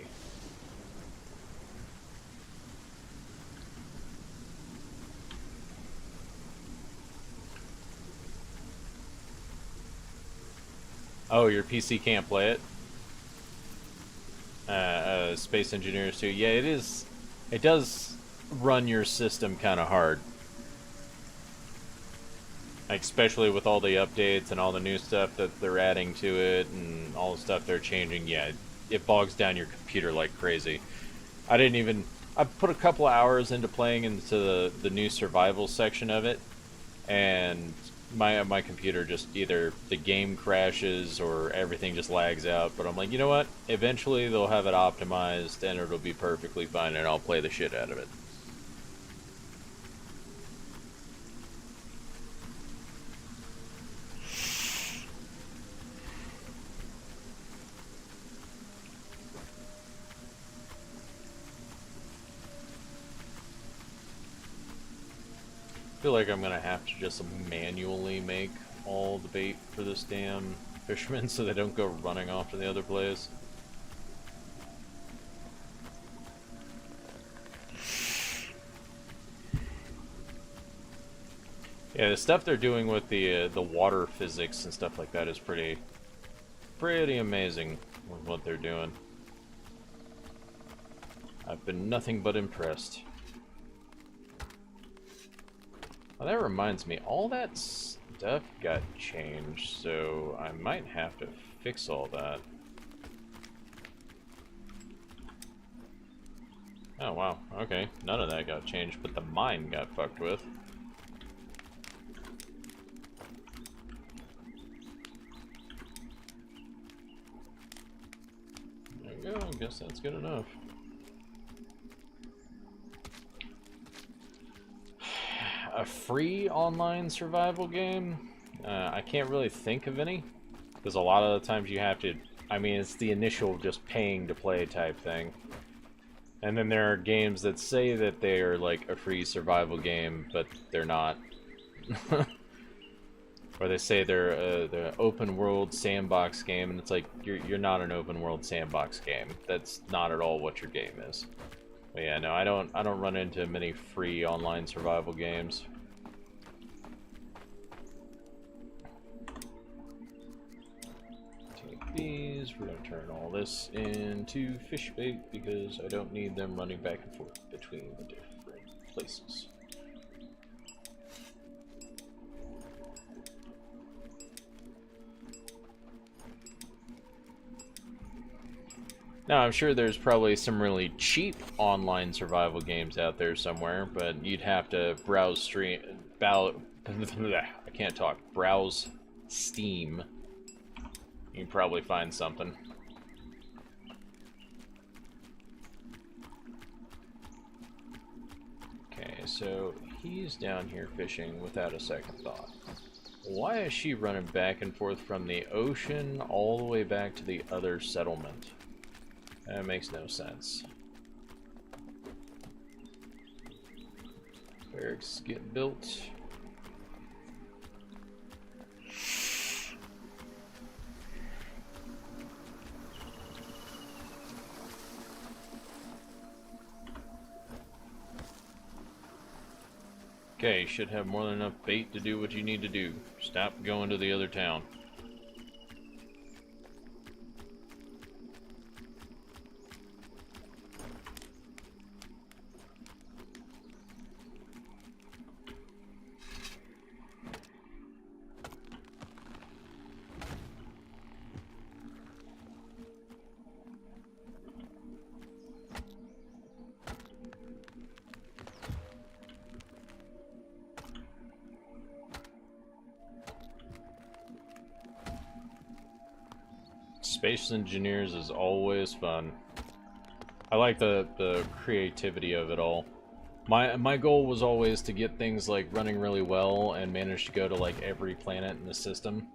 Oh, your PC can't play it? Space Engineers 2. Yeah, it is. It does run your system kind of hard. Like, especially with all the updates and all the new stuff that they're adding to it and all the stuff they're changing. Yeah, it bogs down your computer like crazy. I put a couple of hours into playing into the new survival section of it, and my computer just either the game crashes or everything just lags out. But I'm like, you know what? Eventually they'll have it optimized and it'll be perfectly fine, and I'll play the shit out of it. I feel like I'm gonna have to just manually make all the bait for this damn fisherman so they don't go running off to the other place. Yeah, the stuff they're doing with the water physics and stuff like that is pretty amazing with what they're doing. I've been nothing but impressed. Oh, that reminds me, all that stuff got changed, so I might have to fix all that. Oh wow, okay, none of that got changed, but the mine got fucked with. There you go, I guess that's good enough. A free online survival game? I can't really think of any, because a lot of the times you have to, I mean, it's the initial just paying to play type thing. And then there are games that say that they are like a free survival game, but they're not. Or they say they're the open world sandbox game, and it's like, you're not an open world sandbox game. That's not at all what your game is. But yeah, no, I don't run into many free online survival games. Take these, we're gonna turn all this into fish bait because I don't need them running back and forth between the different places. Now, I'm sure there's probably some really cheap online survival games out there somewhere, but you'd have to browse browse Steam. You can probably find something. Okay, so he's down here fishing without a second thought. Why is she running back and forth from the ocean all the way back to the other settlement? That makes no sense. Barracks get built. Okay, you should have more than enough bait to do what you need to do. Stop going to the other town. Space Engineers is always fun. I like the creativity of it all. My goal was always to get things like running really well and manage to go to like every planet in the system.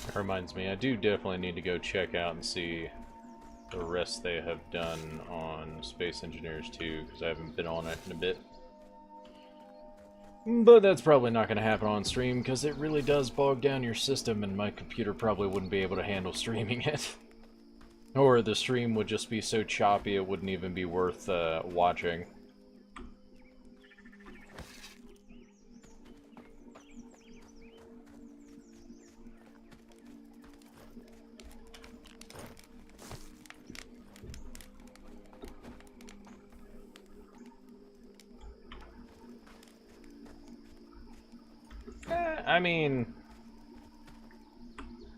That reminds me, I do definitely need to go check out and see the rest they have done on Space Engineers 2, because I haven't been on it in a bit. But that's probably not going to happen on stream, because it really does bog down your system, and my computer probably wouldn't be able to handle streaming it. Or the stream would just be so choppy it wouldn't even be worth watching. I mean,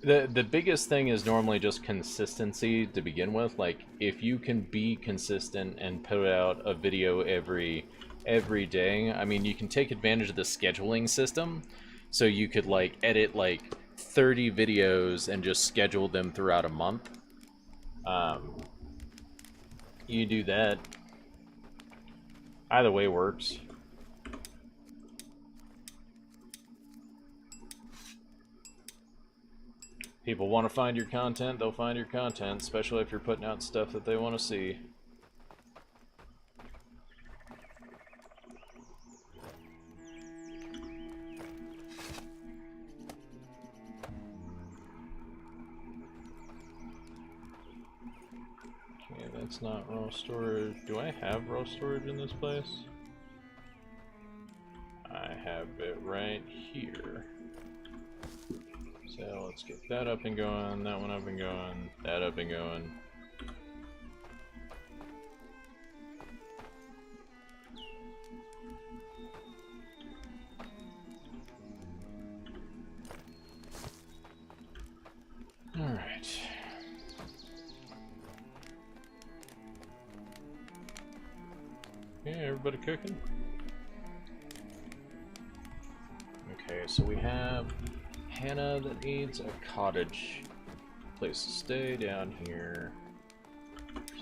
the biggest thing is normally just consistency to begin with. Like, if you can be consistent and put out a video every day, I mean, you can take advantage of the scheduling system. So you could like edit like 30 videos and just schedule them throughout a month. You do that. Either way works. People want to find your content, they'll find your content, especially if you're putting out stuff that they want to see. Okay, that's not raw storage. Do I have raw storage in this place? I have it right here. So let's get that up and going, that one up and going, that up and going. Alright. Okay, everybody cooking? Okay, so we have Hannah that needs a cottage place to stay down here.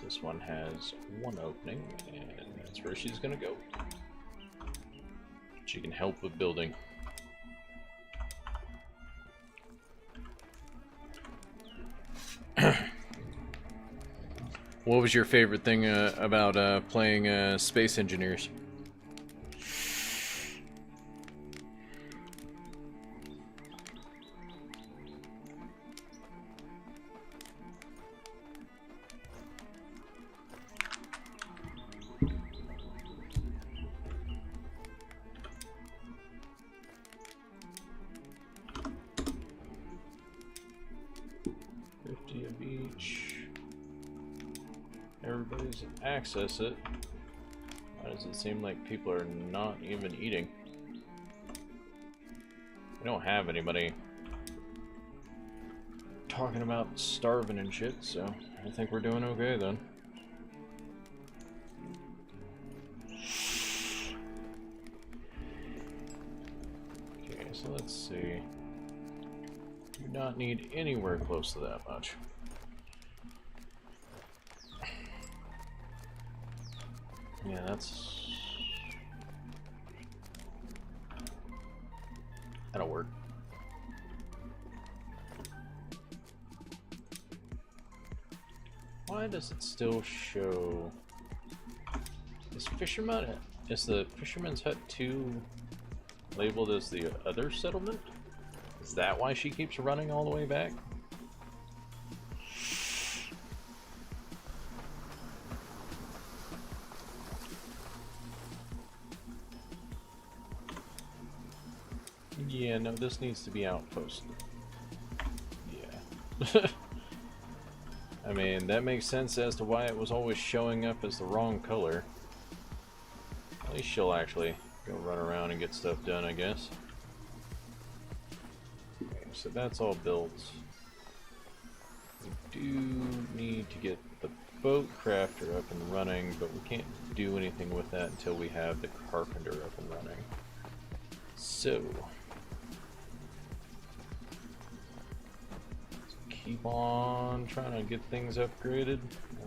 This one has one opening, and that's where she's gonna go. She can help with building. What was your favorite thing about playing Space Engineers? Access it. Why does it seem like people are not even eating? We don't have anybody talking about starving and shit, so I think we're doing okay then. Okay, so let's see. Do not need anywhere close to that much. Yeah, that'll work. Why does it still show? Is the Fisherman's Hut 2 labeled as the other settlement? Is that why she keeps running all the way back? Yeah, no, this needs to be outpost. Yeah. I mean, that makes sense as to why it was always showing up as the wrong color. At least she'll actually go run around and get stuff done, I guess. Okay, so that's all built. We do need to get the boat crafter up and running, but we can't do anything with that until we have the carpenter up and running. So keep on trying to get things upgraded.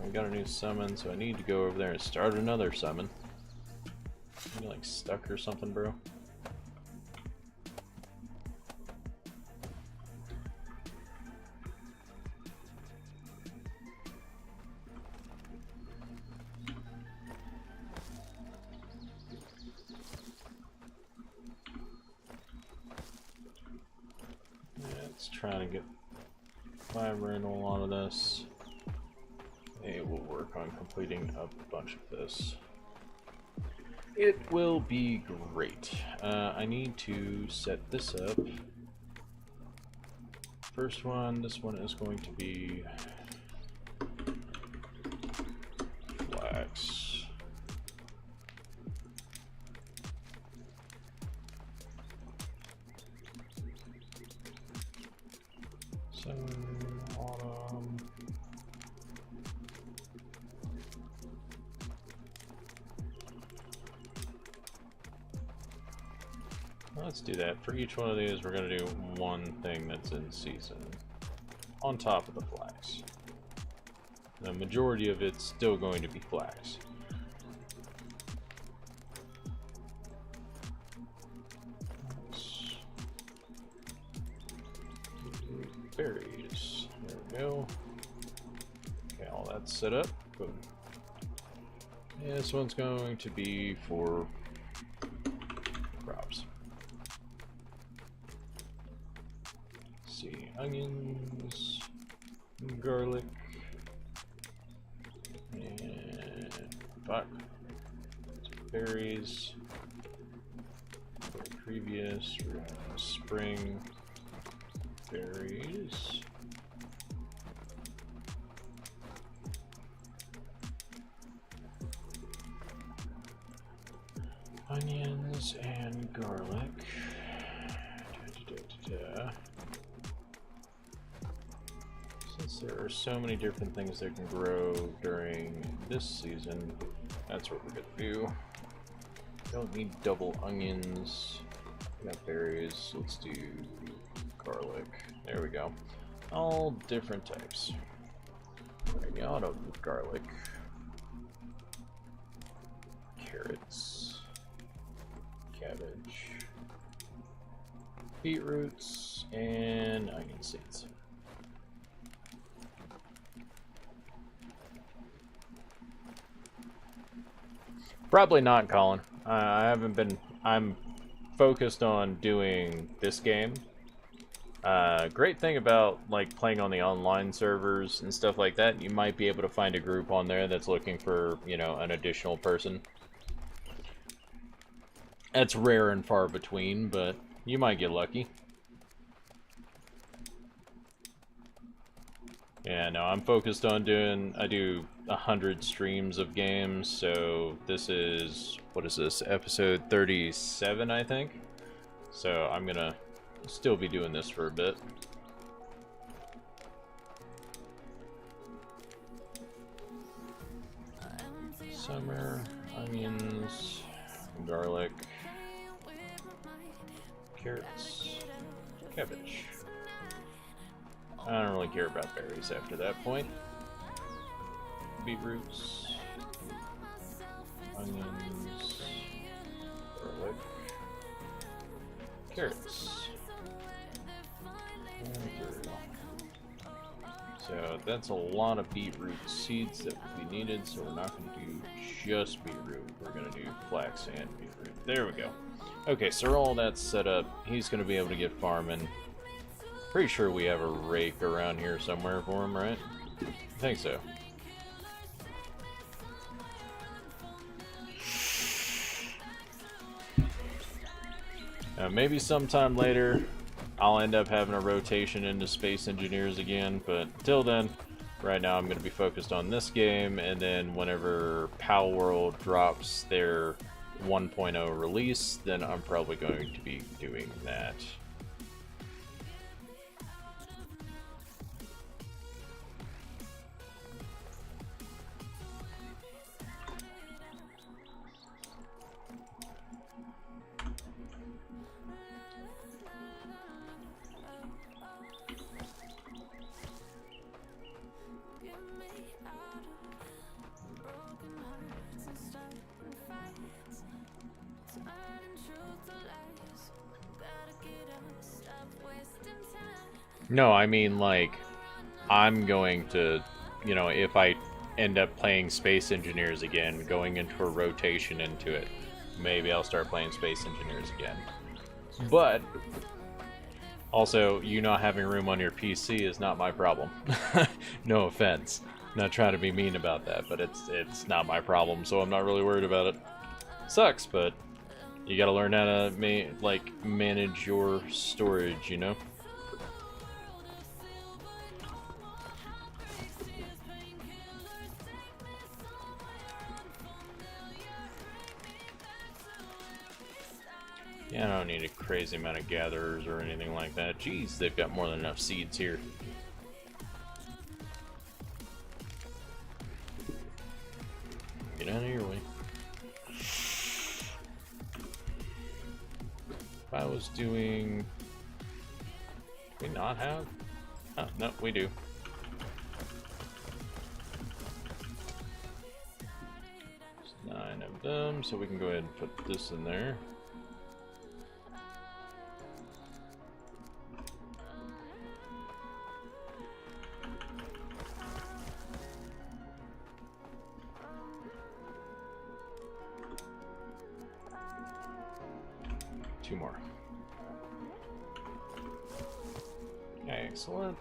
We got a new summon, so I need to go over there and start another summon. You like stuck or something, bro? Let's try to get fiber into a lot of this. It will work on completing a bunch of this. It will be great. I need to set this up. First one, this one is going to be flax. Autumn. Let's do that. For each one of these, we're going to do one thing that's in season on top of the flax. The majority of it's still going to be flax. Berries. There we go. Okay, all that's set up. Boom. Yeah, this one's going to be for crops. Let's see, onions, garlic, and berries. For the previous spring. Berries. Onions and garlic. Since there are so many different things that can grow during this season, that's what we're gonna do. Don't need double onions. We got berries. Let's do garlic. There we go. All different types. Right, auto garlic. Carrots. Cabbage. Beetroots and onion seeds. Probably not, Colin. I haven't been. I'm focused on doing this game. Great thing about like playing on the online servers and stuff like that, you might be able to find a group on there that's looking for, you know, an additional person. That's rare and far between, but you might get lucky. Yeah, no, I'm focused on I do 100 streams of games, so this is, what is this, episode 37, I think? So I'm gonna still be doing this for a bit. Summer, onions, garlic, carrots, cabbage. I don't really care about berries after that point. Beetroots, onions, garlic, carrots, and cereal. So that's a lot of beetroot seeds that would be needed, so we're not going to do just beetroot. We're going to do flax and beetroot. There we go. Okay, so all that's set up. He's going to be able to get farming. Pretty sure we have a rake around here somewhere for him, right? I think so. Now, maybe sometime later, I'll end up having a rotation into Space Engineers again, but until then, right now I'm going to be focused on this game, and then whenever Pal World drops their 1.0 release, then I'm probably going to be doing that. No, I mean, like, I'm going to, you know, if I end up playing Space Engineers again, going into a rotation into it, maybe I'll start playing Space Engineers again. But, also, you not having room on your PC is not my problem. No offense. I'm not trying to be mean about that, but it's not my problem, so I'm not really worried about it. Sucks, but you gotta learn how to, manage your storage, you know? Yeah, I don't need a crazy amount of gatherers or anything like that. Jeez, they've got more than enough seeds here. Get out of your way. If I was doing... Do we not have? Oh, no, we do. There's 9 of them, so we can go ahead and put this in there. Two more. Okay, excellent.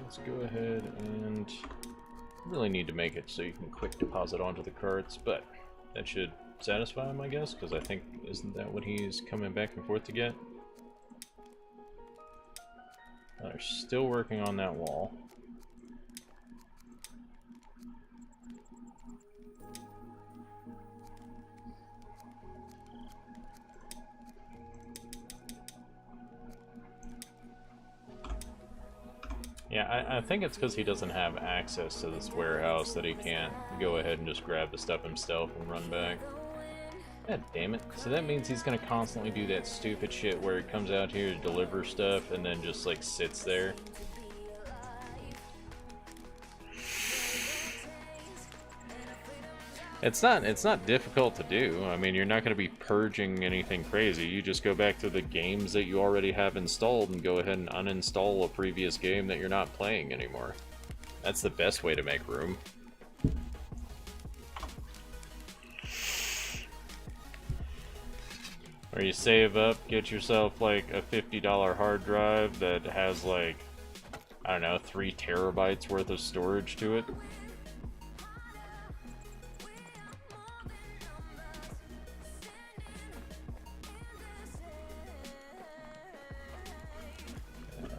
Let's go ahead and really need to make it so you can quick deposit onto the carts, but that should satisfy him, I guess, because I think, isn't that what he's coming back and forth to get? They're still working on that wall. Yeah, I think it's because he doesn't have access to this warehouse that he can't go ahead and just grab the stuff himself and run back. God damn it. So that means he's gonna constantly do that stupid shit where he comes out here to deliver stuff and then just like sits there. It's not difficult to do. I mean, you're not going to be purging anything crazy. You just go back to the games that you already have installed and go ahead and uninstall a previous game that you're not playing anymore. That's the best way to make room. Or you save up, get yourself like a $50 hard drive that has like, I don't know, 3 terabytes worth of storage to it.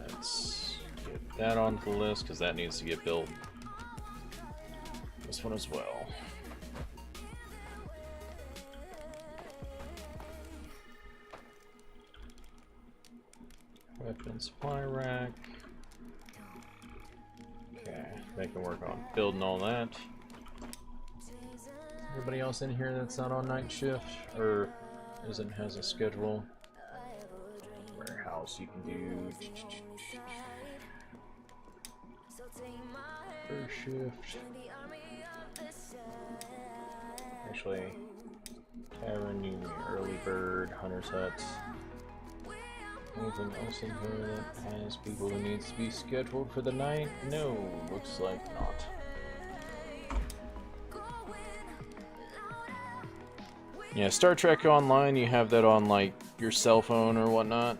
Let's get that onto the list because that needs to get built. This one as well. Weapon supply rack. Okay, they can work on building all that. Everybody else in here that's not on night shift or has a schedule. Warehouse you can do. First shift. Actually, tavern, you need early bird, hunter's hut. Anything else in here that has people who needs to be scheduled for the night? No, looks like not. Yeah, Star Trek Online, you have that on like your cell phone or whatnot.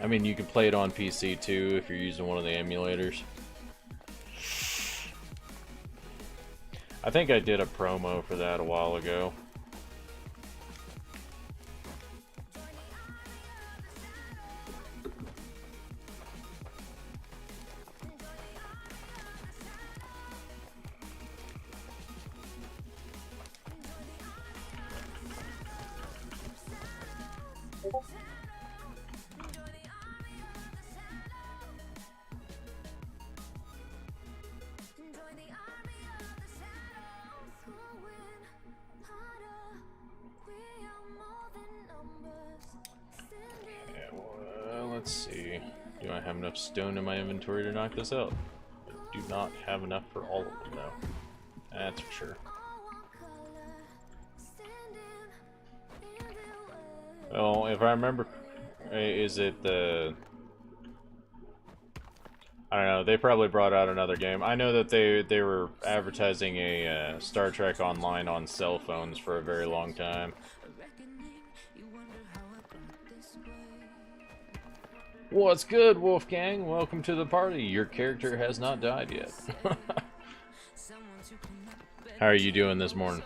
I mean, you can play it on PC too if you're using one of the emulators. I think I did a promo for that a while ago. Let's see. Do I have enough stone in my inventory to knock this out? I do not have enough for all of them, though. That's for sure. Well, if I remember, is it the... I don't know, they probably brought out another game. I know that they were advertising a Star Trek Online on cell phones for a very long time. What's good, Wolfgang? Welcome to the party. Your character has not died yet. How are you doing this morning?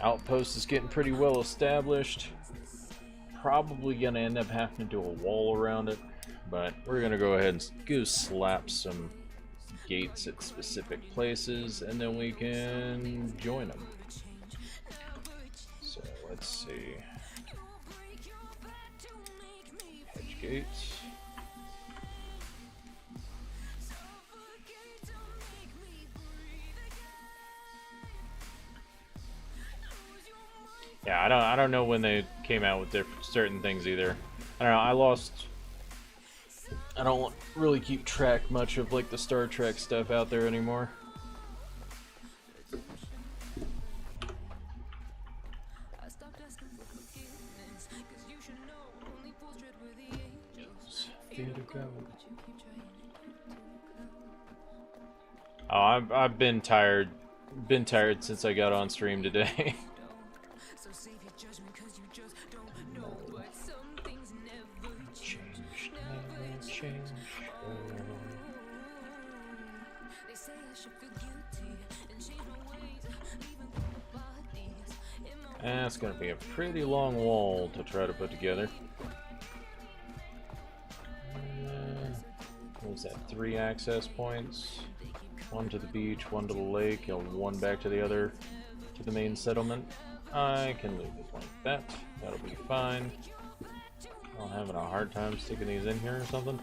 Outpost is getting pretty well established. Probably gonna end up having to do a wall around it, but we're gonna go ahead and go slap some gates at specific places, and then we can join them. So let's see. Hedge gates. Yeah, I don't know when they came out with certain things either. I don't know. I don't really keep track much of like the Star Trek stuff out there anymore. Oh, I've been tired. Been tired since I got on stream today. That's gonna be a pretty long wall to try to put together. What was that? 3 access points. 1 to the beach, 1 to the lake, and 1 back to the other, to the main settlement. I can leave it like that. That'll be fine. I'm having a hard time sticking these in here or something.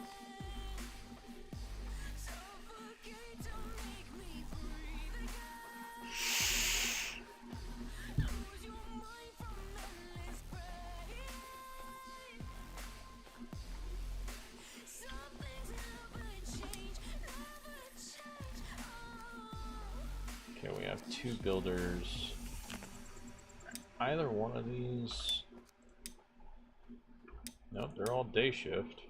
Okay, we have 2 builders. Either one of these... Nope, they're all day shift.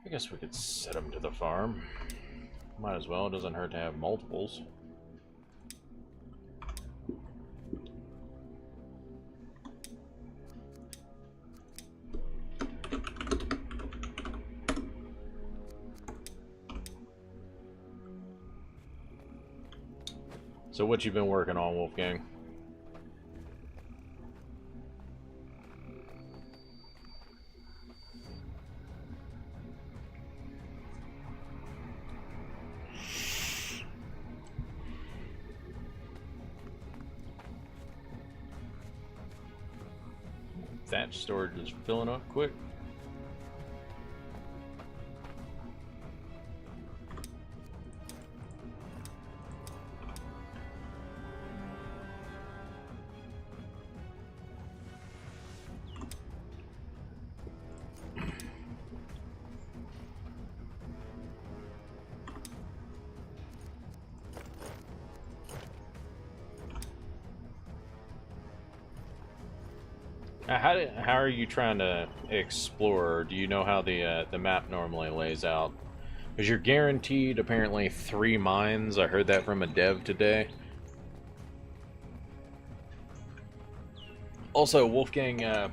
I guess we could set them to the farm. Might as well, it doesn't hurt to have multiples. So what you been working on, Wolfgang? Thatch storage is filling up quick. How are you trying to explore? Do you know how the map normally lays out? Because you're guaranteed apparently 3 mines. I heard that from a dev today. Also, Wolfgang,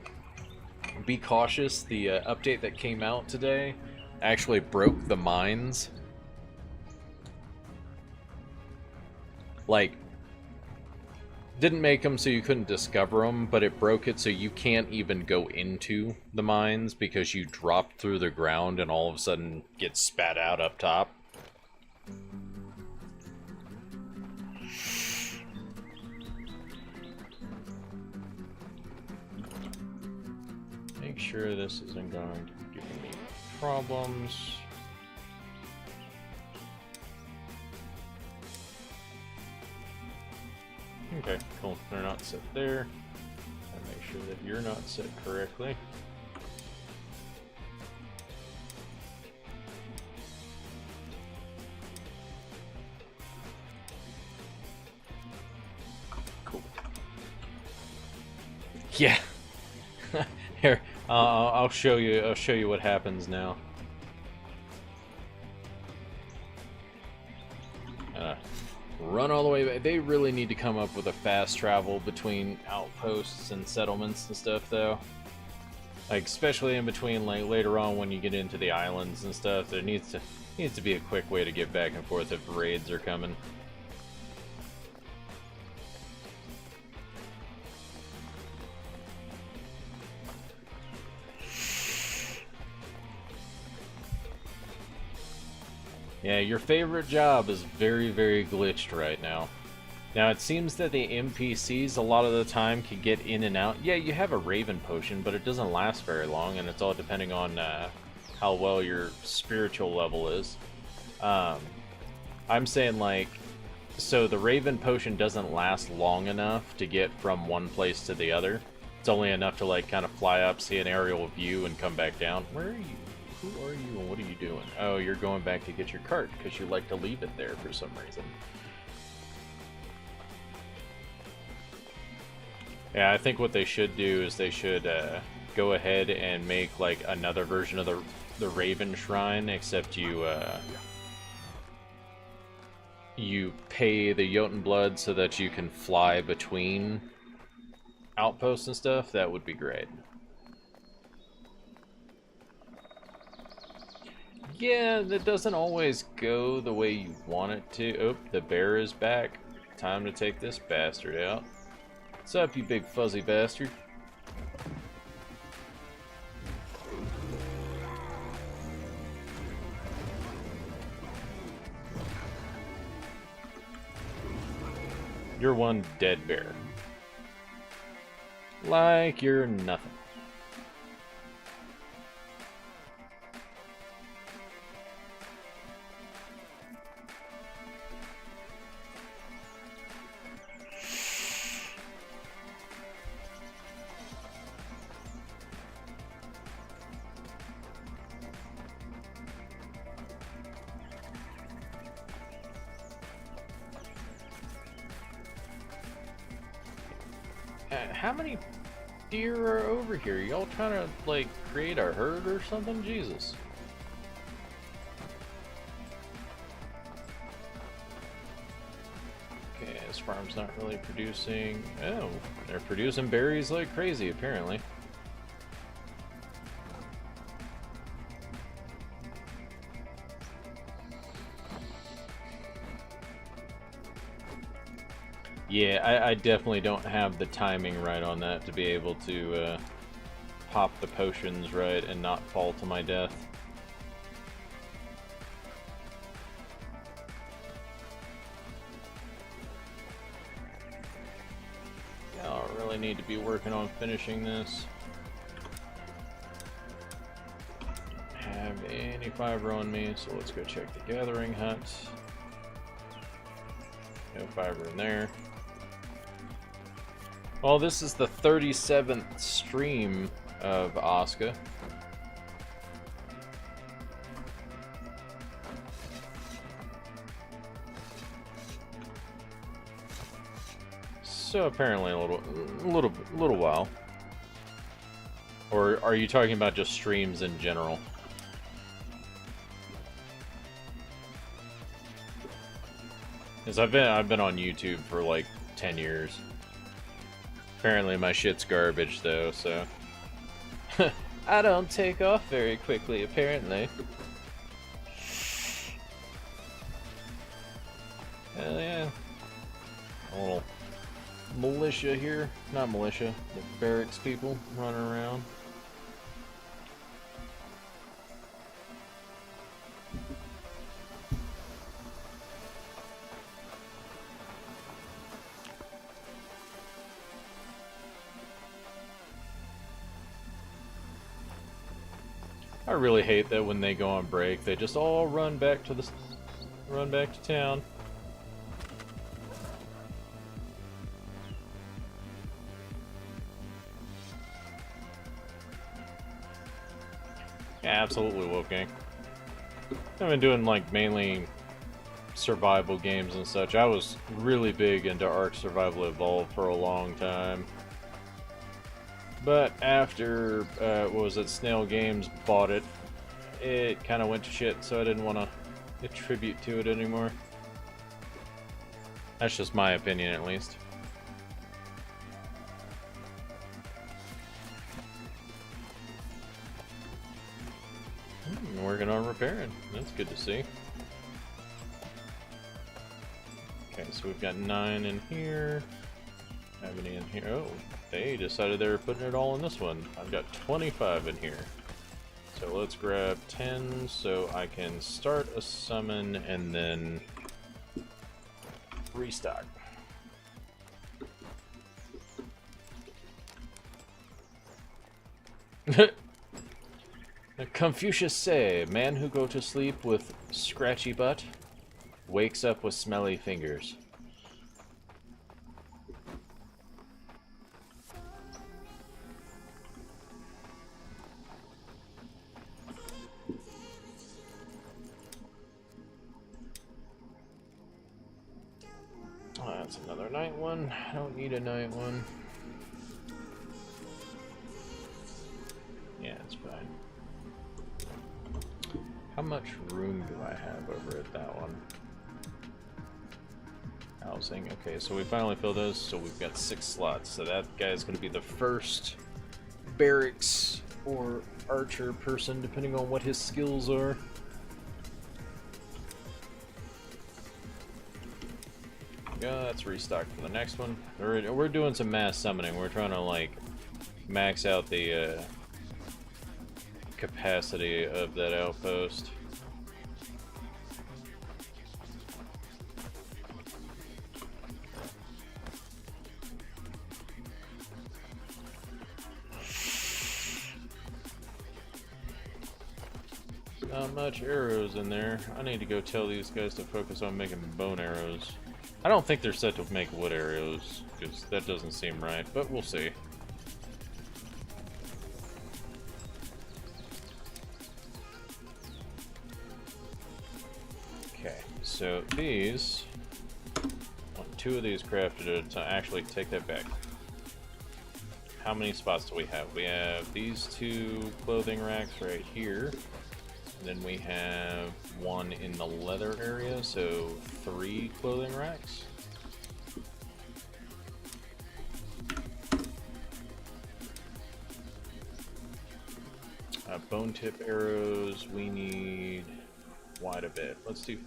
be cautious. The update that came out today actually broke the mines. Like, didn't make them so you couldn't discover them, but it broke it so you can't even go into the mines because you dropped through the ground and all of a sudden get spat out up top. Make sure this isn't going to give me problems. Okay, cool. They're not set there. And make sure that you're not set correctly. Cool. Yeah. Here, I'll show you. I'll show you what happens now. Run all the way back. They really need to come up with a fast travel between outposts and settlements and stuff, though. Like, especially in between, like, later on when you get into the islands and stuff, there needs to be a quick way to get back and forth if raids are coming. Yeah, your favorite job is very, very glitched right now. Now, it seems that the NPCs a lot of the time can get in and out. Yeah, you have a Raven potion, but it doesn't last very long, and it's all depending on how well your spiritual level is. I'm saying, like, so the Raven potion doesn't last long enough to get from one place to the other. It's only enough to, like, kind of fly up, see an aerial view, and come back down. Where are you? Who are you and what are you doing? Oh, you're going back to get your cart because you like to leave it there for some reason. Yeah, I think what they should do is they should go ahead and make like another version of the Raven Shrine, except you you pay the Jotun blood so that you can fly between outposts and stuff. That would be great. Yeah, that doesn't always go the way you want it to. Oh, the bear is back. Time to take this bastard out. What's up, you big fuzzy bastard? You're one dead bear. Like you're nothing. How many deer are over here? Y'all trying to, like, create a herd or something? Jesus. Okay, this farm's not really producing... Oh, they're producing berries like crazy, apparently. Yeah, I definitely don't have the timing right on that to be able to pop the potions right and not fall to my death. Yeah, I don't really need to be working on finishing this. Don't have any fiber on me, so let's go check the gathering hut. No fiber in there. Well, this is the 37th stream of Aska. So apparently a little while. Or are you talking about just streams in general? Because I've been on YouTube for like 10 years. Apparently my shit's garbage though, so I don't take off very quickly, apparently. Hell yeah. A little militia here. Not militia, the barracks people running around. I really hate that when they go on break, they just all run back to town. Yeah, absolutely, Wolfgang. I've been doing like mainly survival games and such. I was really big into Ark Survival Evolved for a long time. But after, what was it, Snail Games bought it, it kind of went to shit, so I didn't want to attribute to it anymore. That's just my opinion, at least. Working on repairing. That's good to see. Okay, so we've got 9 in here. Have any in here? Oh, they decided they were putting it all in this one. I've got 25 in here. So let's grab 10 so I can start a summon and then restock. Confucius say, man who go to sleep with scratchy butt wakes up with smelly fingers. Oh, that's another night one. I don't need a night one. Yeah, it's fine. How much room do I have over at that one? Housing. Okay, so we finally filled those, so we've got 6 slots. So that guy's going to be the first barracks or archer person, depending on what his skills are. Yeah, that's restocked for the next one. We're doing some mass summoning. We're trying to like max out the capacity of that outpost. Not much arrows in there. I need to go tell these guys to focus on making bone arrows. I don't think they're set to make wood arrows, because that doesn't seem right, but we'll see. Okay, so these, I want 2 of these crafted to actually take that back. How many spots do we have? We have these 2 clothing racks right here. And then we have 1 in the leather area, so 3 clothing racks. Bone tip arrows, we need quite a bit. Let's do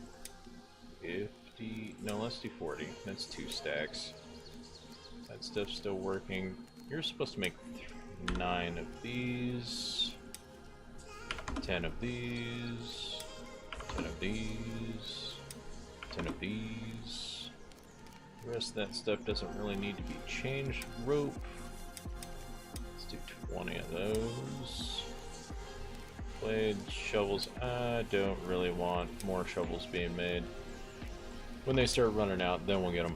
50, no, let's do 40. That's 2 stacks. That stuff's still working. You're supposed to make 9 of these, 10 of these, 10 of these, 10 of these. The rest of that stuff doesn't really need to be changed. Rope. Let's do 20 of those. Blades, shovels. I don't really want more shovels being made. When they start running out, then we'll get them.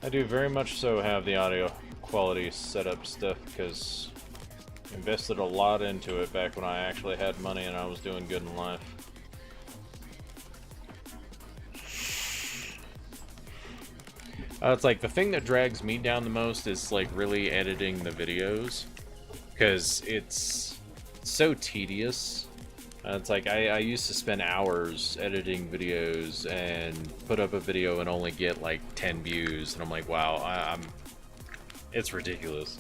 I do very much so have the audio quality setup stuff, because I invested a lot into it back when I actually had money and I was doing good in life. It's like the thing that drags me down the most is like really editing the videos, because it's so tedious. It's like I used to spend hours editing videos and put up a video and only get like 10 views, and I'm like, wow, it's ridiculous.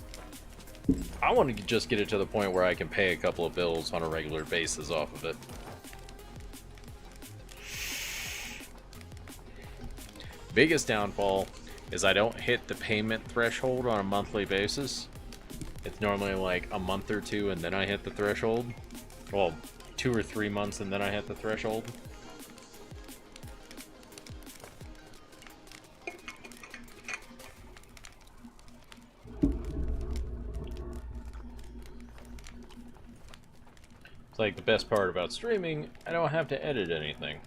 I want to just get it to the point where I can pay a couple of bills on a regular basis off of it. Biggest downfall is I don't hit the payment threshold on a monthly basis. It's normally like a month or two and then I hit the threshold. Well, 2 or 3 months and then I hit the threshold. It's like the best part about streaming, I don't have to edit anything.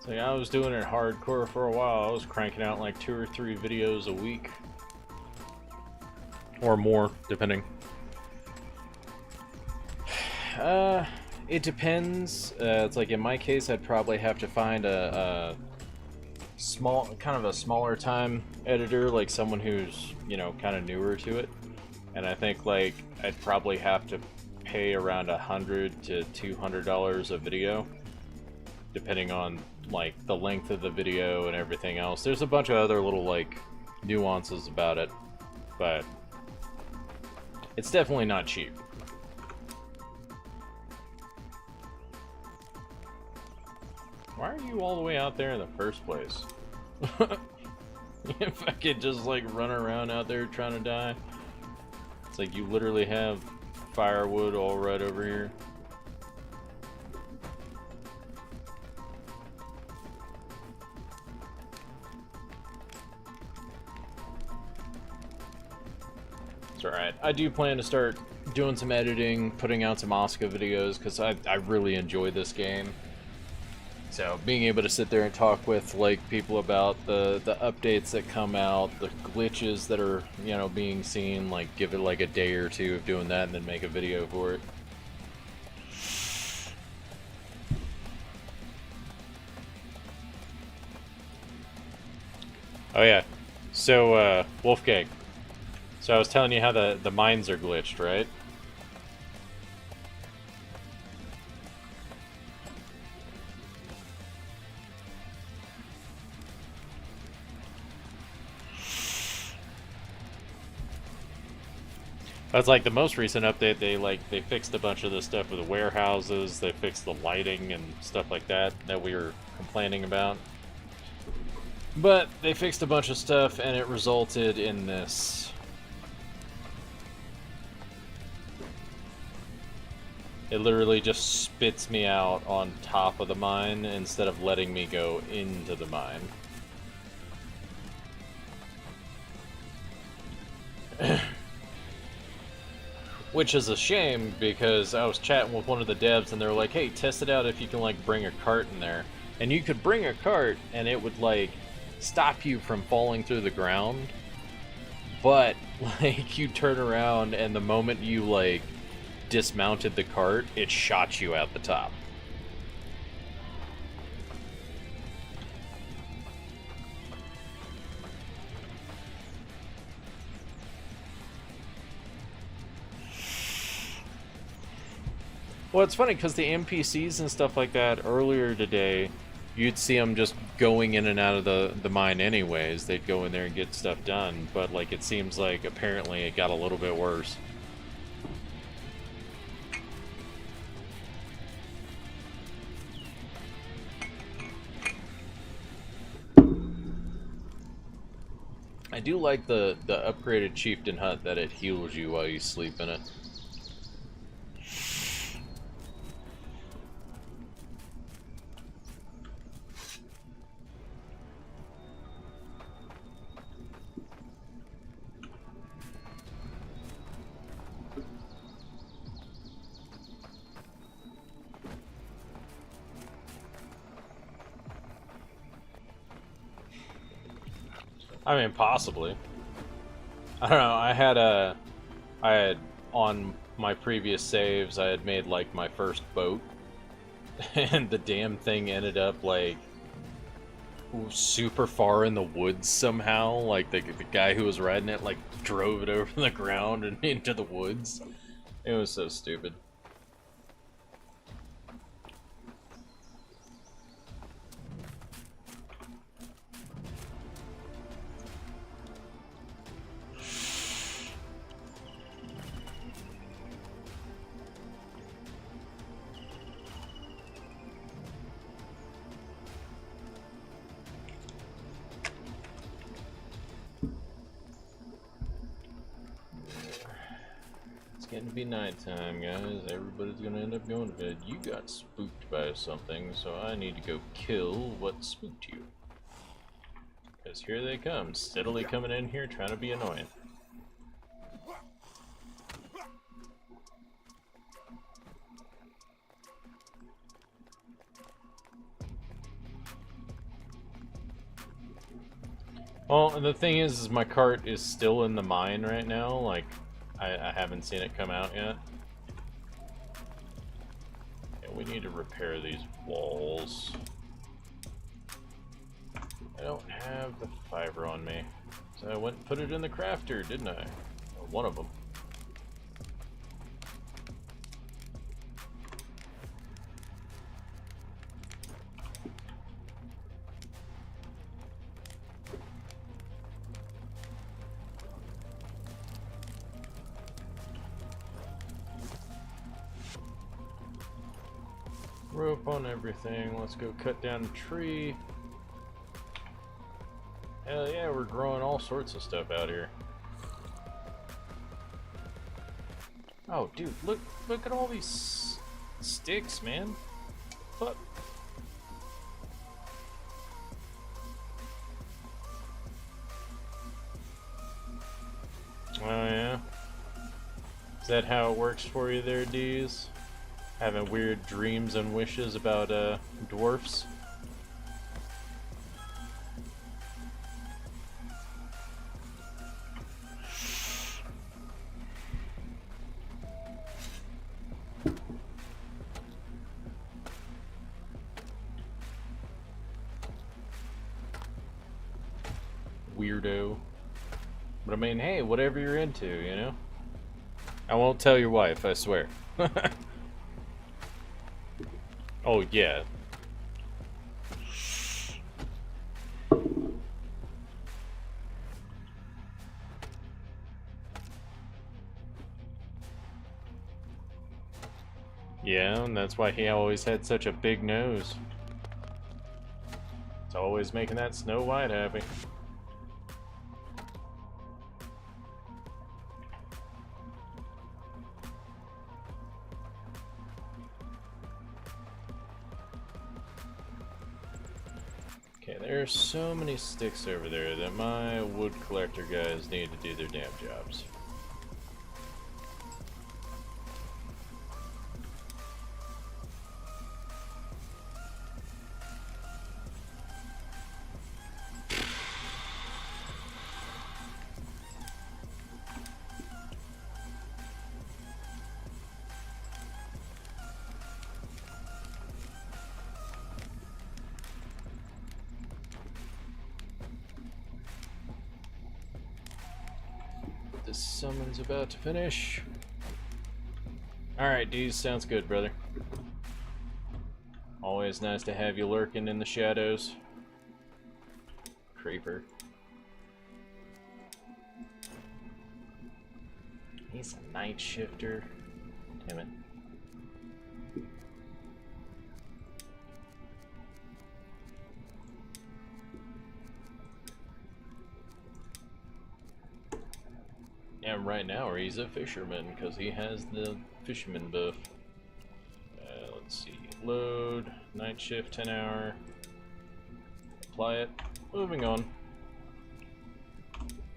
Like, I was doing it hardcore for a while. I was cranking out like 2 or 3 videos a week. Or more, depending. It depends. It's like in my case, I'd probably have to find a smaller time editor, like someone who's, you know, kind of newer to it. And I think like I'd probably have to pay around $100 to $200 a video, depending on like the length of the video and everything else. There's a bunch of other little like nuances about it, but it's definitely not cheap. Why are you all the way out there in the first place? If I could just like run around out there trying to die. It's like you literally have firewood all right over here. It's alright. I do plan to start doing some editing, putting out some Aska videos, because I really enjoy this game. So being able to sit there and talk with like people about the updates that come out, the glitches that are, you know, being seen, like give it like a day or two of doing that and then make a video for it. Oh yeah. So Wolfgang. So I was telling you how the mines are glitched, right? That's like the most recent update. They fixed a bunch of the stuff with the warehouses. They fixed the lighting and stuff like that we were complaining about. But they fixed a bunch of stuff and it resulted in this. It literally just spits me out on top of the mine instead of letting me go into the mine. Which is a shame, because I was chatting with one of the devs and they were like, hey, test it out if you can like bring a cart in there. And you could bring a cart and it would like stop you from falling through the ground. But like you turn around and the moment you like dismounted the cart, it shot you out the top. Well, it's funny because the NPCs and stuff like that earlier today, you'd see them just going in and out of the mine anyways. They'd go in there and get stuff done, but like it seems like apparently it got a little bit worse. I do like the upgraded chieftain hut that it heals you while you sleep in it. I mean, possibly. I don't know. I had on my previous saves, I had made like my first boat, and the damn thing ended up like super far in the woods somehow. Like the guy who was riding it like drove it over the ground and into the woods. It was so stupid. Getting to be nighttime, guys. Everybody's gonna end up going to bed. You got spooked by something, so I need to go kill what spooked you. Because here they come, steadily coming in here trying to be annoying. Well, and the thing is my cart is still in the mine right now, like, I haven't seen it come out yet. Yeah, we need to repair these walls. I don't have the fiber on me. So I went and put it in the crafter, didn't I? Or one of them. Rope on everything. Let's go cut down a tree. Hell yeah, we're growing all sorts of stuff out here. Oh, dude, look at all these sticks, man. What? Oh yeah. Is that how it works for you there, D's? Having weird dreams and wishes about dwarfs? Weirdo. But I mean, hey, whatever you're into, you know? I won't tell your wife, I swear. Oh, yeah. Yeah, and that's why he always had such a big nose. It's always making that Snow White happy. There's so many sticks over there that my wood collector guys need to do their damn jobs. This summon's about to finish. Alright, Deez, sounds good, brother. Always nice to have you lurking in the shadows. Creeper. He's a night shifter. Damn it. And right now he's a fisherman because he has the fisherman buff. Let's see. Load. Night shift 10 hour. Apply it. Moving on.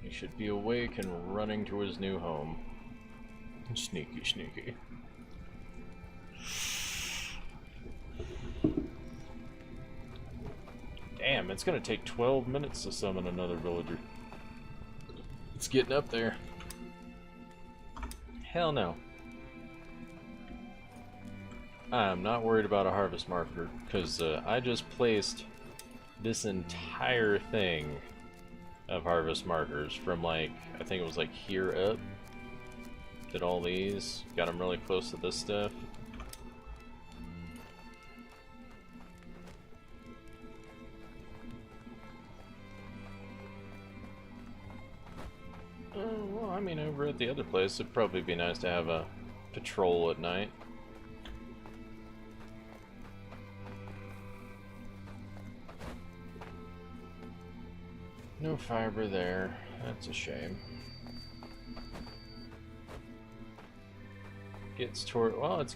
He should be awake and running to his new home. Sneaky, sneaky. Damn, it's gonna take 12 minutes to summon another villager. It's getting up there. Hell no. I'm not worried about a harvest marker, because I just placed this entire thing of harvest markers from like, I think it was like here up. Did all these, got them really close to this stuff. Well, I mean, over at the other place, it'd probably be nice to have a patrol at night. No fiber there. That's a shame. It's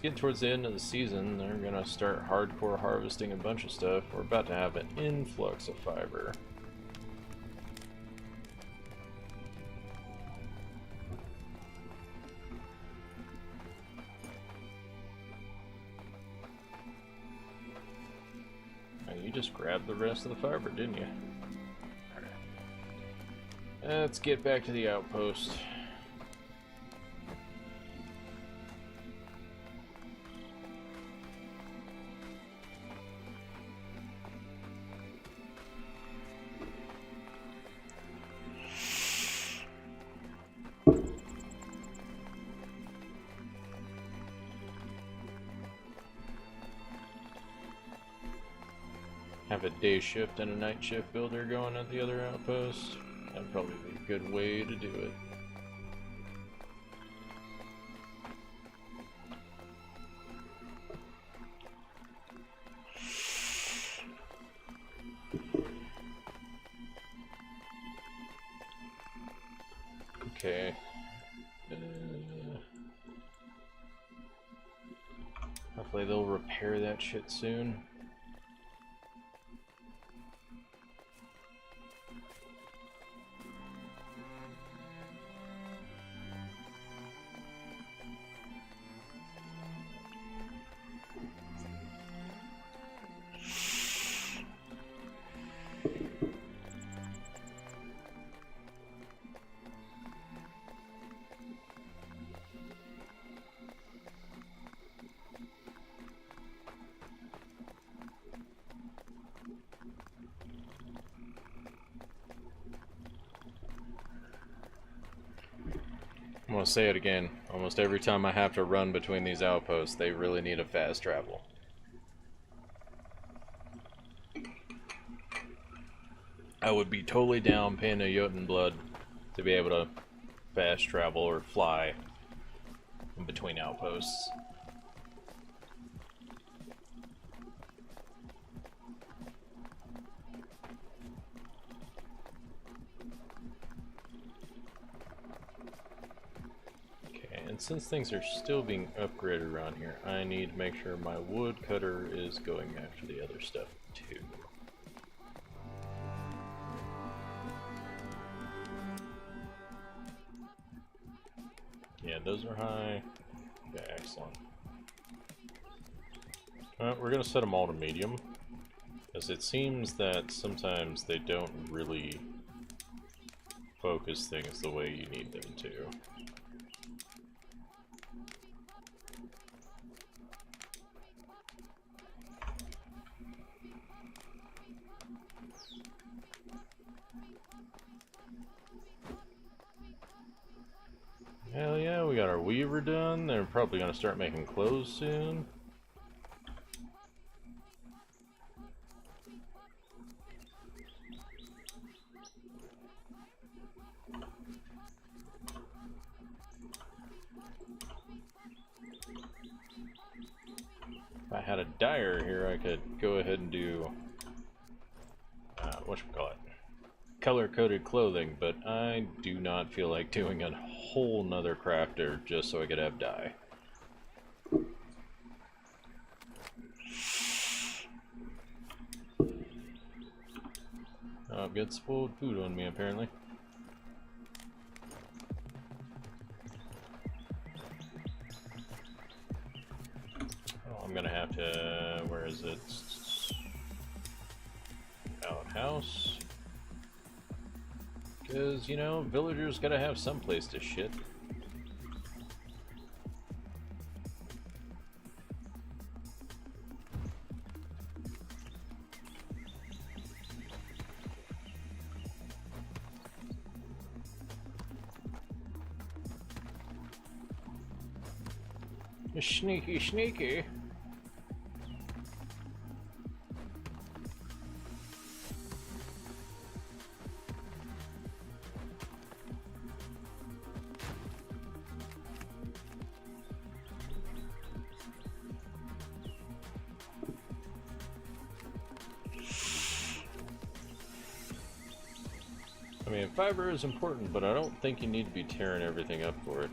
getting towards the end of the season. They're gonna start hardcore harvesting a bunch of stuff. We're about to have an influx of fiber. You just grabbed the rest of the fiber, didn't you? Alright. Let's get back to the outpost. Have a day shift and a night shift builder going at the other outpost. That'd probably be a good way to do it. Okay. Hopefully they'll repair that shit soon. I'm gonna say it again. Almost every time I have to run between these outposts, they really need a fast travel. I would be totally down paying a Jotun blood to be able to fast travel or fly in between outposts. Since things are still being upgraded around here, I need to make sure my wood cutter is going after the other stuff too. Yeah, those are high. Okay, excellent. We're going to set them all to medium, because it seems that sometimes they don't really focus things the way you need them to. our weaver done. They're probably going to start making clothes soon. If I had a dyer here, I could go ahead and do whatchamacallit, color-coded clothing, but I do not feel like doing a whole nother crafter just so I could have dye. I've got spoiled food on me apparently. Oh, I'm gonna have to, where is it? Outhouse. Because, you know, villagers gotta have some place to shit. Sneaky, sneaky. I mean, fiber is important, but I don't think you need to be tearing everything up for it.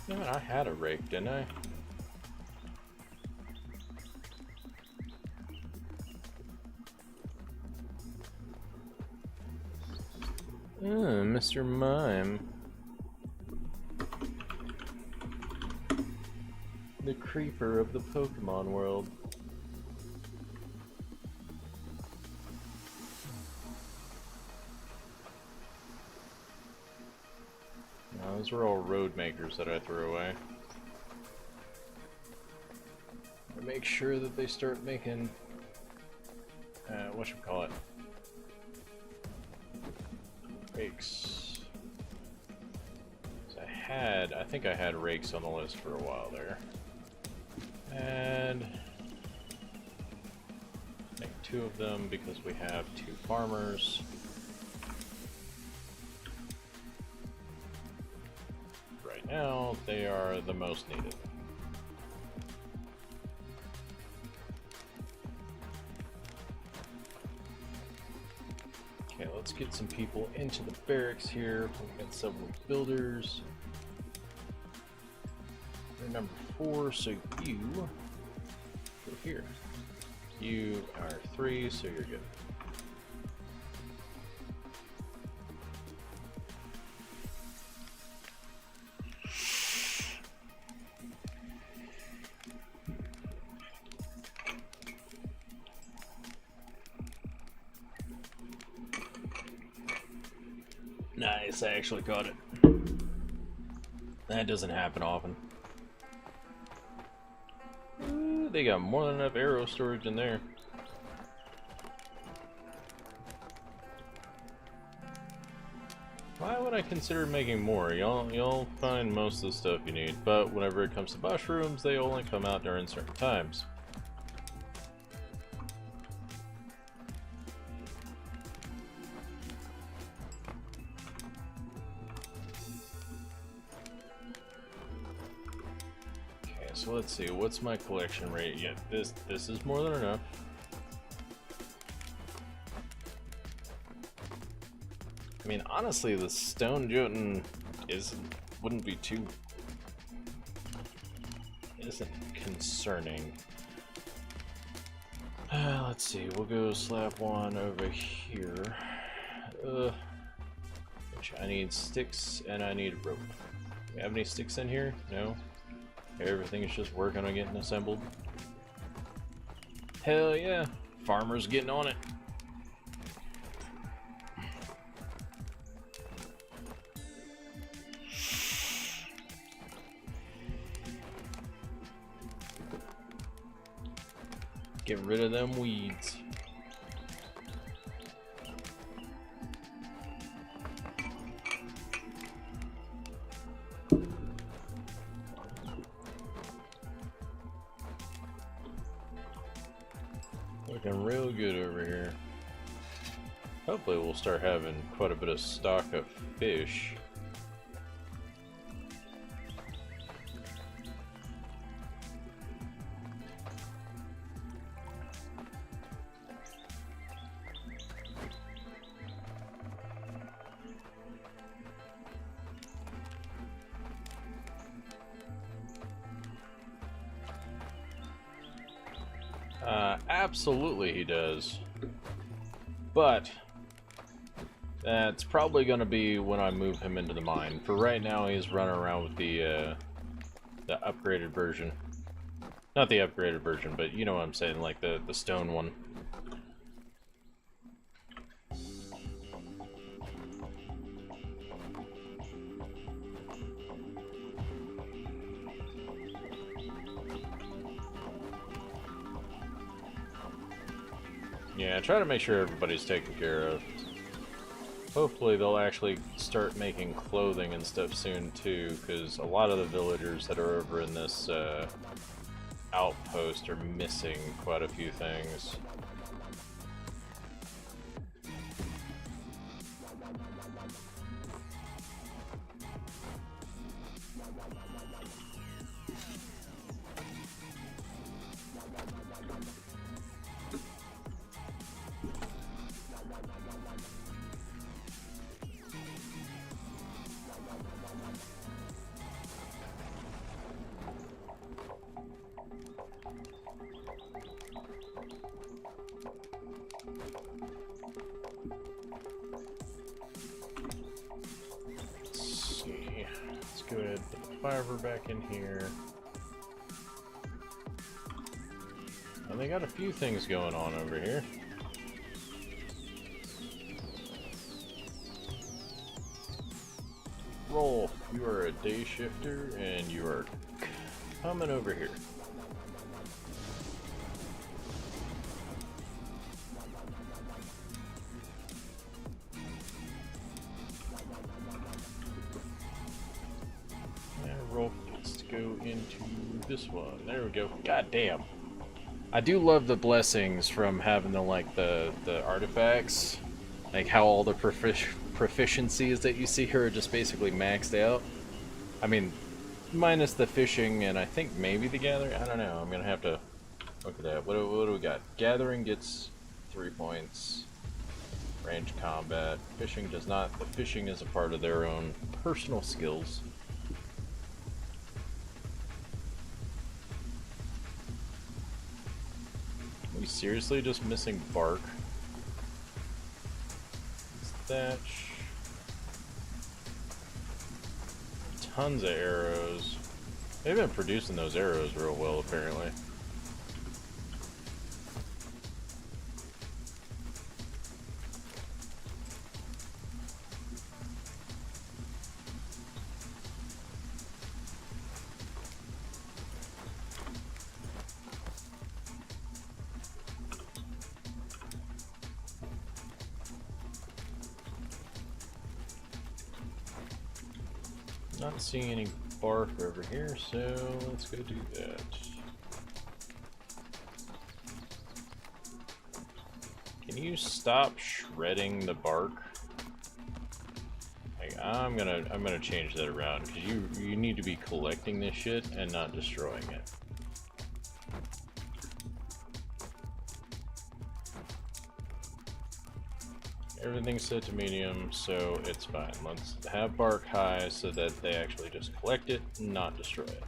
Man, I had a rake, didn't I? Mr. Mime. The creeper of the Pokemon world. No, those were all road makers that I threw away. Make sure that they start making whatchamacallit, rakes. So I think I had rakes on the list for a while there. And make 2 of them because we have 2 farmers. Right now, they are the most needed. Okay, let's get some people into the barracks here. We've got several builders. You're number 4, so you go here. You are 3, so you're good. Nice, I actually caught it. That doesn't happen often. Ooh, they got more than enough arrow storage in there. Why would I consider making more? Y'all find most of the stuff you need, but whenever it comes to mushrooms, they only come out during certain times. So let's see, what's my collection rate? Yeah, this is more than enough. I mean, honestly, the stone Jotun wouldn't be too, isn't concerning. Let's see, we'll go slap 1 over here. Which I need sticks and I need rope. Do we have any sticks in here? No. Everything is just working on getting assembled. Hell yeah, farmers getting on it. Get rid of them weeds. Looking real good over here. Hopefully we'll start having quite a bit of stock of fish. Absolutely he does. But that's probably going to be when I move him into the mine. For right now, he's running around with the upgraded version. Not the upgraded version, but you know what I'm saying, like the stone one. Yeah, try to make sure everybody's taken care of. Hopefully they'll actually start making clothing and stuff soon too, because a lot of the villagers that are over in this outpost are missing quite a few things. Go ahead, put the fiber back in here. And they got a few things going on over here. Roll, you are a day shifter and you are coming over here. Into this one. There we go. God damn. I do love the blessings from having the artifacts. Like how all the proficiencies that you see here are just basically maxed out. I mean, minus the fishing and I think maybe the gathering. I don't know. I'm gonna have to look at that. What do we got? Gathering gets 3 points. Range combat. Fishing does not. The fishing is a part of their own personal skills. Are we seriously just missing bark? Thatch. Tons of arrows. They've been producing those arrows real well, apparently. Not seeing any bark over here, so let's go do that. Can you stop shredding the bark? Like, I'm gonna change that around because you need to be collecting this shit and not destroying it. Everything's set to medium, so it's fine. Let's have bark high so that they actually just collect it, not destroy it.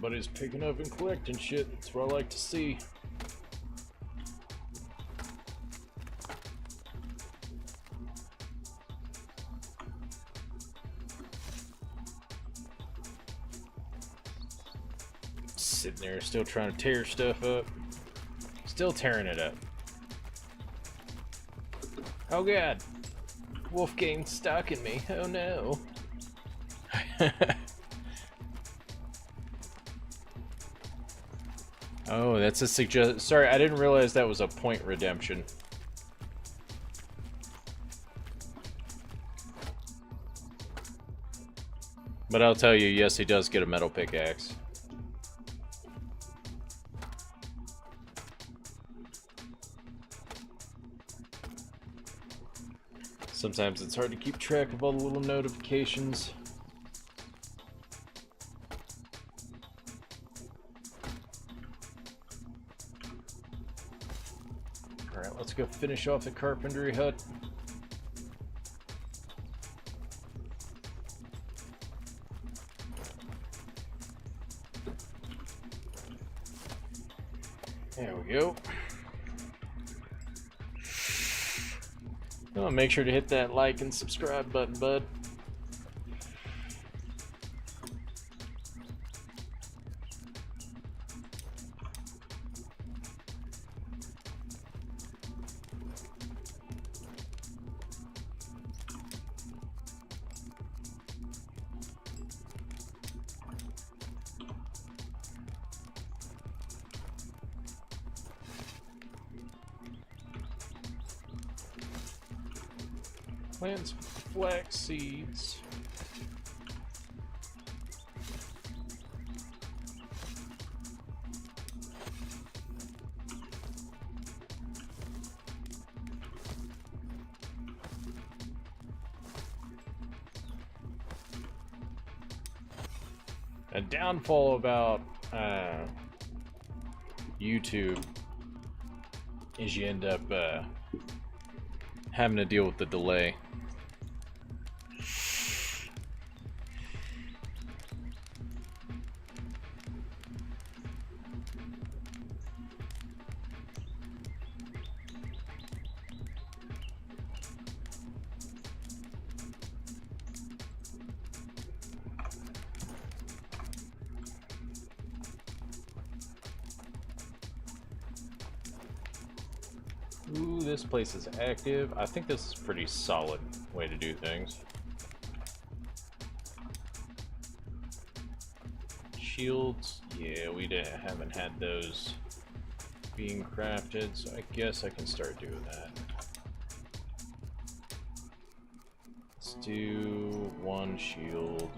Everybody's picking up and collecting shit. That's what I like to see. Sitting there still trying to tear stuff up. Still tearing it up. Oh god. Wolfgang's stalking me. Oh no. Oh, that's a suggest. Sorry, I didn't realize that was a point redemption. But I'll tell you, yes, he does get a metal pickaxe. Sometimes it's hard to keep track of all the little notifications. Alright, let's go finish off the carpentry hut. There we go. Oh, make sure to hit that like and subscribe button, bud. Plant some flax seeds. A downfall about YouTube is you end up having to deal with the delay. Ooh, this place is active. I think this is a pretty solid way to do things. Shields, yeah, we haven't had those being crafted, so I guess I can start doing that. Let's do one shield.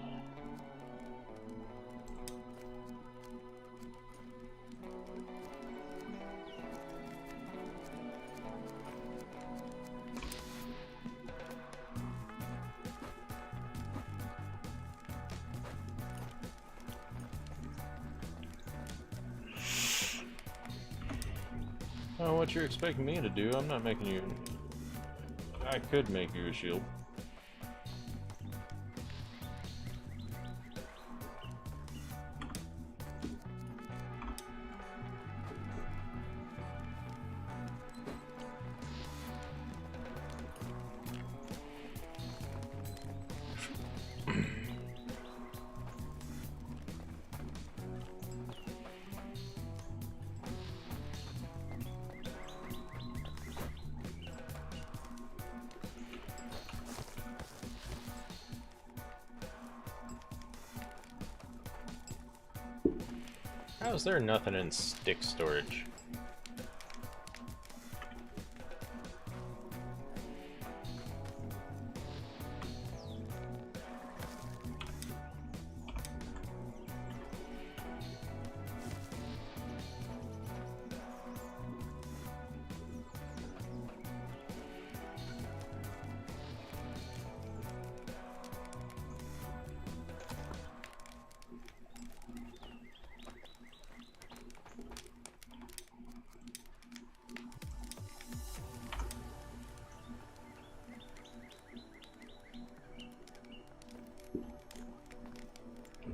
Oh, what you're expecting me to do? I'm not making you... I could make you a shield. How is there nothing in stick storage?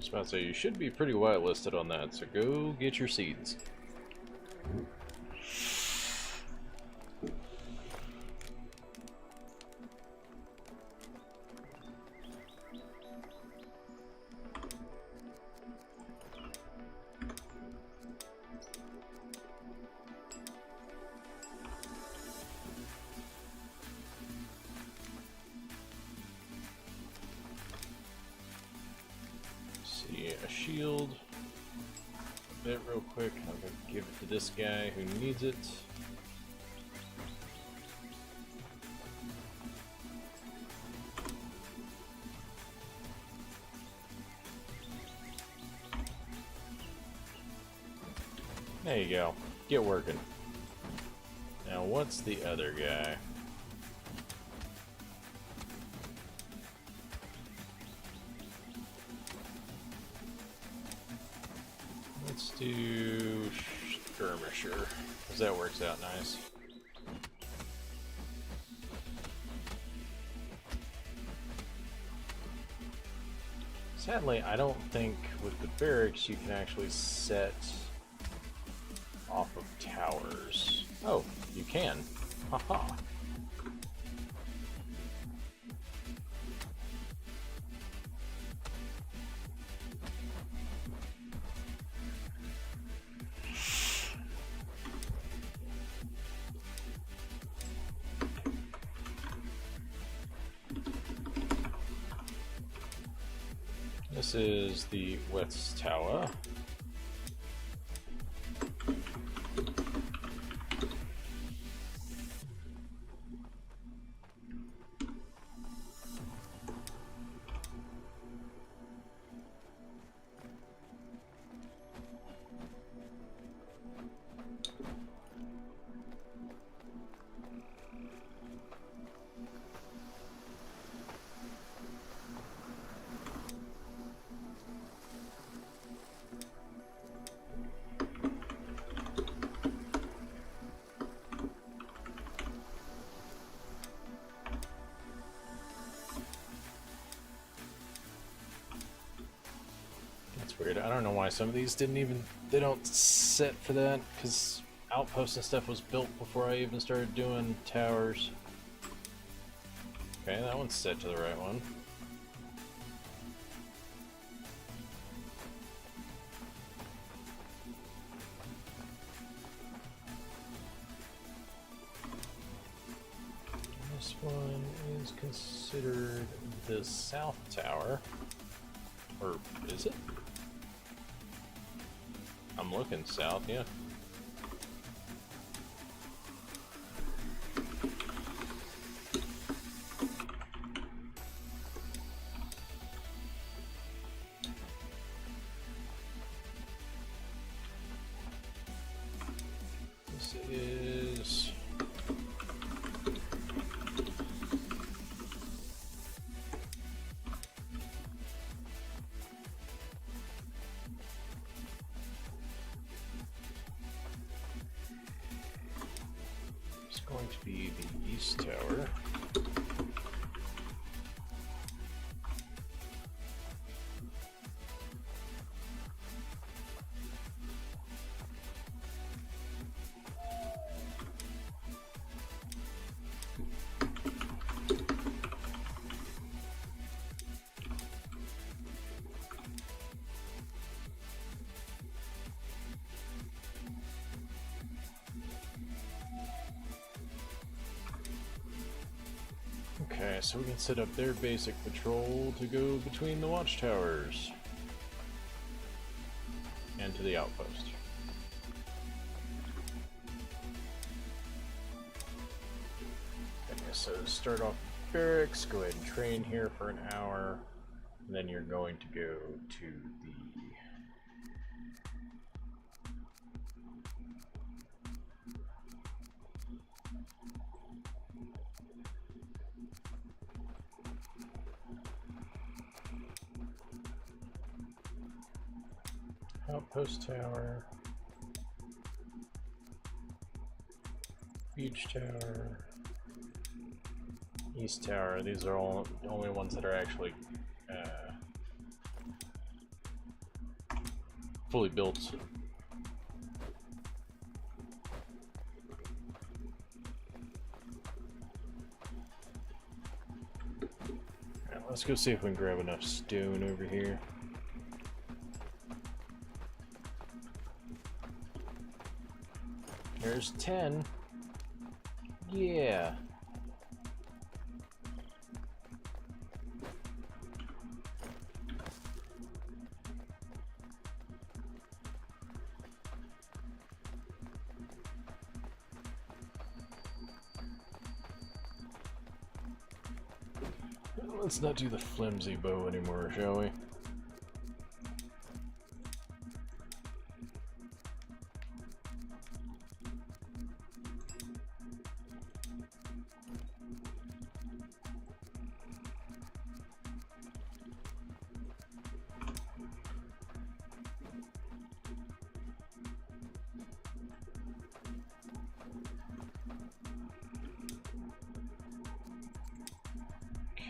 was about to say, you should be pretty whitelisted on that, so go get your seeds. A shield. A bit real quick. I'm going to give it to this guy who needs it. There you go. Get working. Now what's the other guy? Let's do Skirmisher, because that works out nice. Sadly, I don't think with the barracks you can actually set off of towers. Oh, you can. Haha. This is the West Tower. Weird. I don't know why some of these they don't set for that, because outposts and stuff was built before I even started doing towers. Okay, that one's set to the right one. This one is considered the South Tower. Or is it? I'm looking south, yeah. This is... going to be the East Tower. Okay, so we can set up their basic patrol to go between the watchtowers and to the outpost. Okay, so start off barracks, go ahead and train here for an hour, and then you're going to go to the outpost tower, beach tower, east tower. These are all the only ones that are actually fully built. Alright, let's go see if we can grab enough stone over here. There's 10. Yeah. Let's not do the flimsy bow anymore, shall we?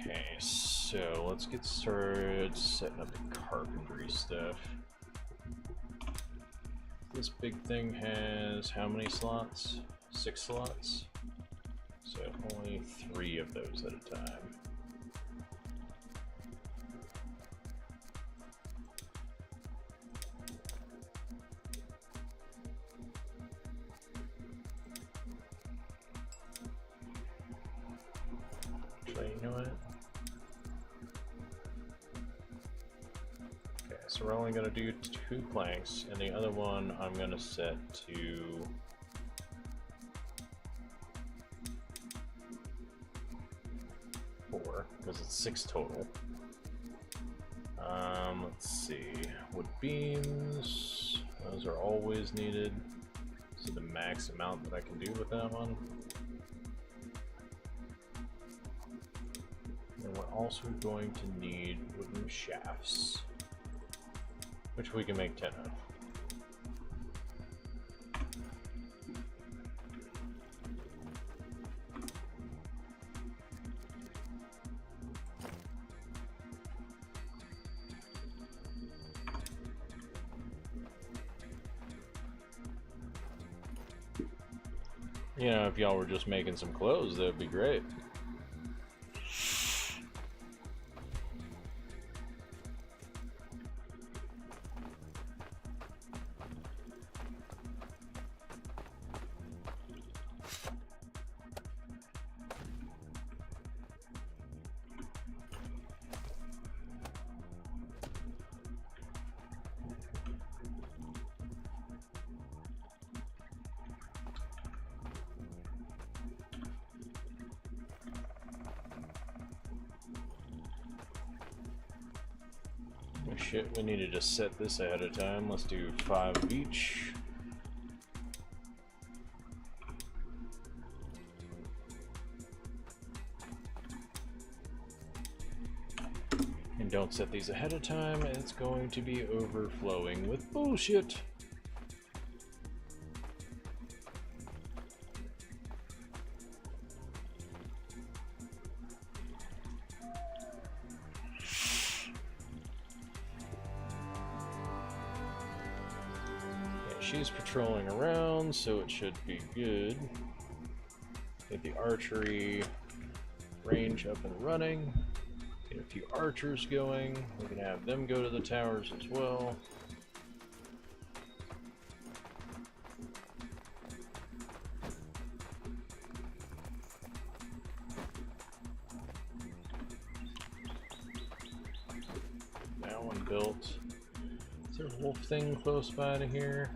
Okay, so let's get started setting up the carpentry stuff. This big thing has how many slots? 6 slots? So only 3 of those at a time. Actually, you know what? So we're only going to do 2 planks, and the other one I'm going to set to 4, because it's 6 total. Let's see, wood beams, those are always needed. So the max amount that I can do with that one. And we're also going to need wooden shafts, which we can make 10 of. You know, if y'all were just making some clothes, that'd be great. Oh shit, we needed to set this ahead of time. Let's do 5 of each. And don't set these ahead of time, it's going to be overflowing with bullshit. She's patrolling around, so it should be good. Get the archery range up and running. Get a few archers going. We can have them go to the towers as well. That one built. Is there a wolf thing close by to here?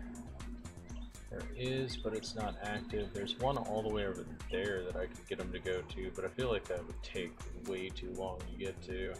There is, but it's not active. There's one all the way over there that I could get them to go to, but I feel like that would take way too long to get to.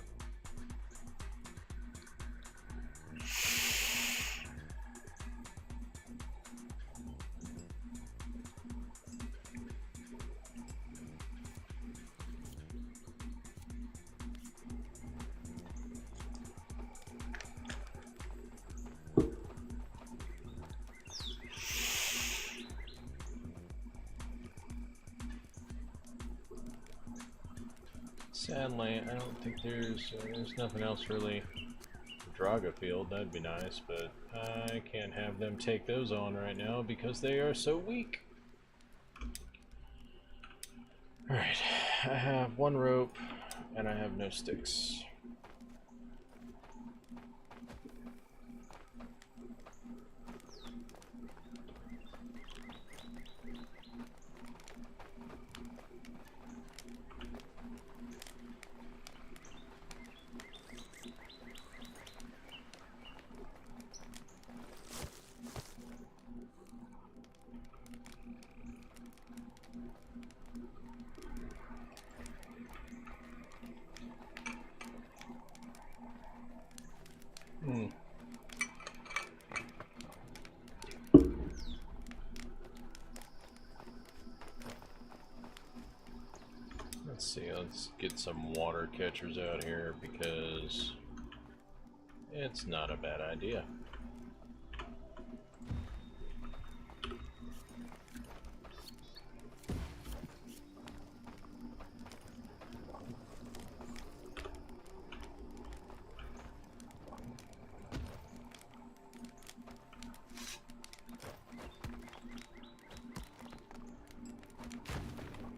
Sadly, I don't think there's nothing else really Draga field, that'd be nice, but I can't have them take those on right now because they are so weak. Alright, I have one rope and I have no sticks. Let's see, let's get some water catchers out here because it's not a bad idea.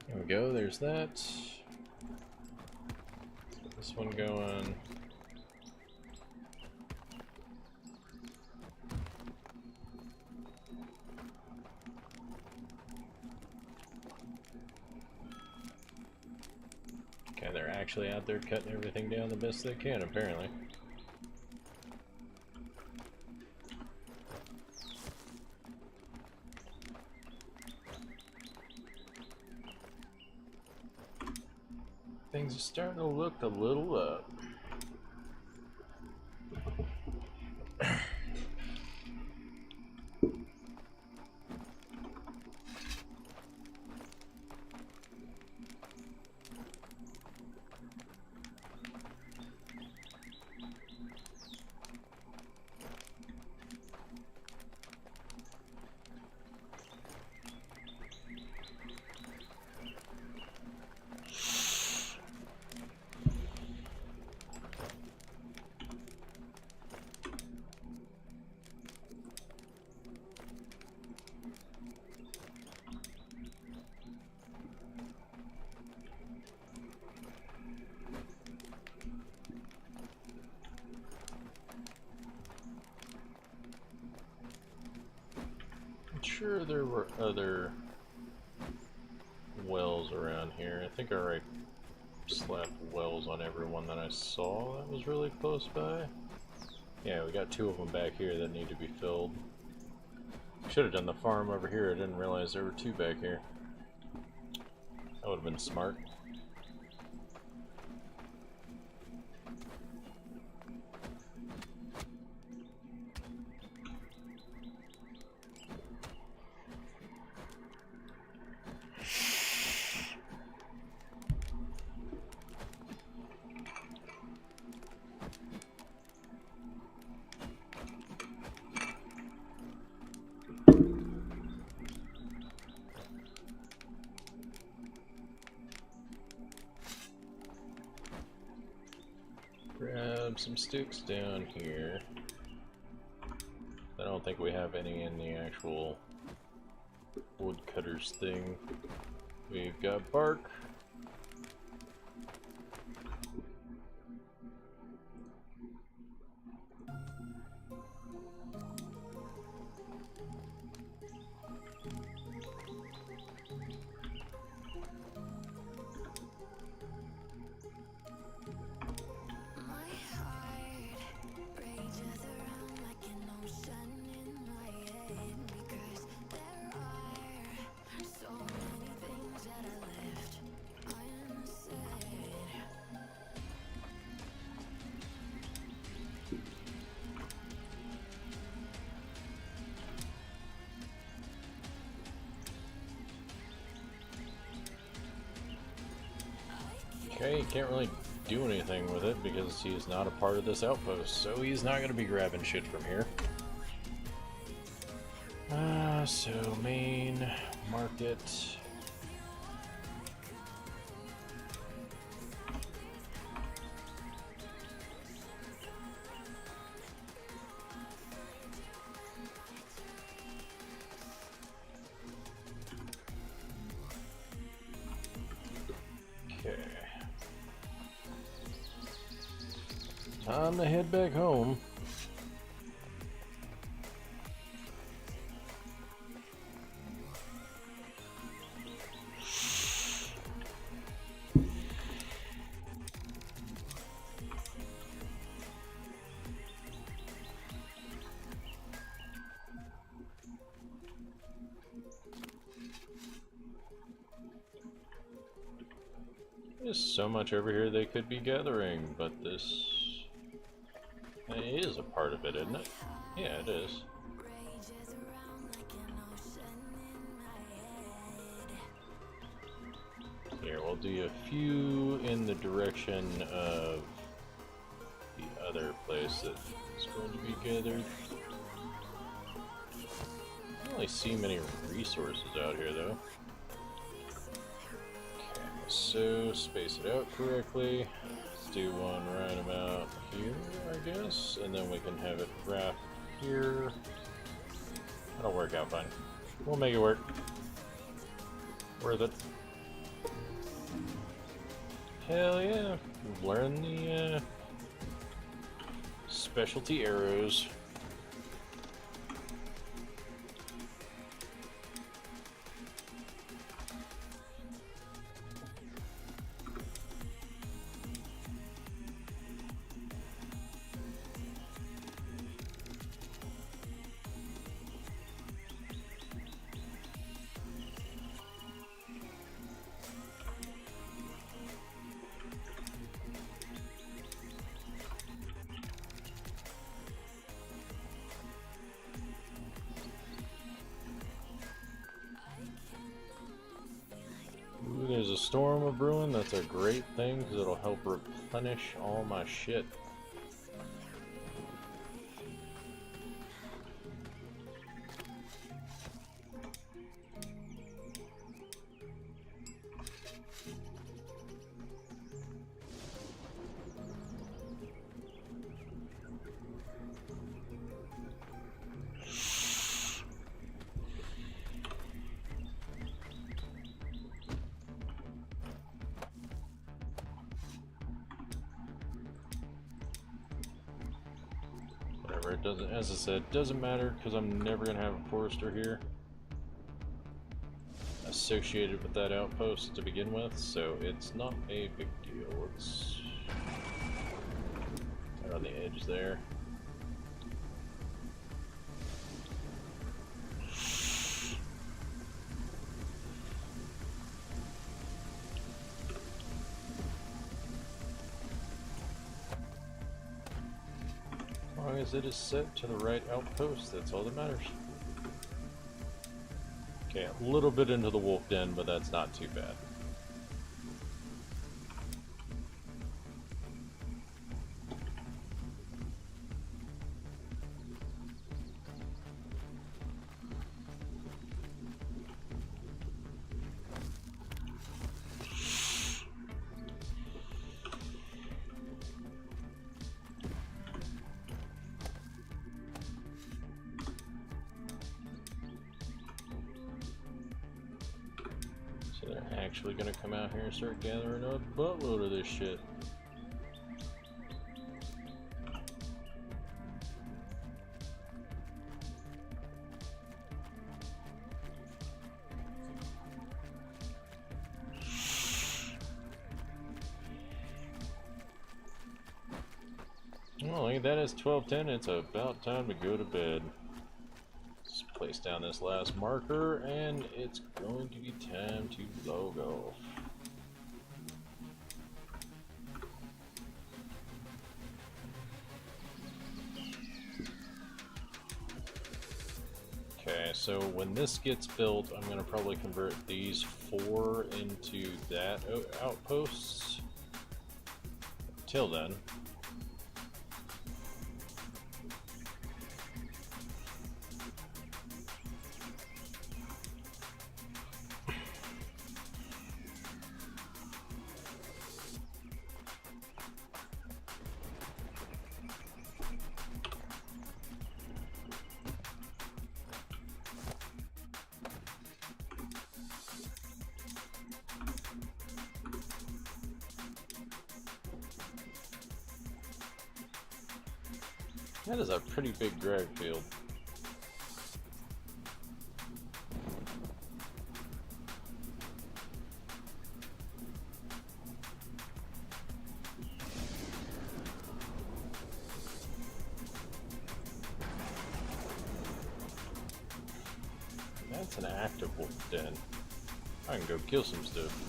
There we go, there's that. Get this one going. Okay, they're actually out there cutting everything down the best they can, apparently. Things are starting to look a little up. Sure there were other wells around here. I think I already slapped wells on everyone that I saw that was really close by. Yeah, we got 2 of them back here that need to be filled. Should have done the farm over here. I didn't realize there were 2 back here. That would have been smart. Grab some sticks down here. I don't think we have any in the actual woodcutters thing. We've got bark. Okay, he can't really do anything with it because he's not a part of this outpost, so he's not going to be grabbing shit from here. So main market. Time to head back home. There's so much over here they could be gathering, but this is a part of it, isn't it? Yeah, it is. Here, we'll do a few in the direction of the other place that's going to be gathered. I don't really see many resources out here, though. So, space it out correctly. Let's do one right about here, I guess, and then we can have it wrap here. That'll work out fine. We'll make it work. Worth it. Hell yeah. Learn the specialty arrows. Ooh, there's a storm of brewing. That's a great thing because it'll help replenish all my shit. It doesn't, as I said, doesn't matter because I'm never gonna have a forester here associated with that outpost to begin with, so it's not a big deal. It's right on the edge there. As long as it is set to the right outpost, that's all that matters. Okay, a little bit into the wolf den, but that's not too bad. They're actually gonna come out here and start gathering a buttload of this shit. Well, look at that, it's 12:10. It's about time to go to bed. Let's place down this last marker, and it's going to be time to log off. Okay, so when this gets built, I'm going to probably convert these 4 into that outposts. Till then. That is a pretty big drag field. That's an active wolf den. I can go kill some stuff.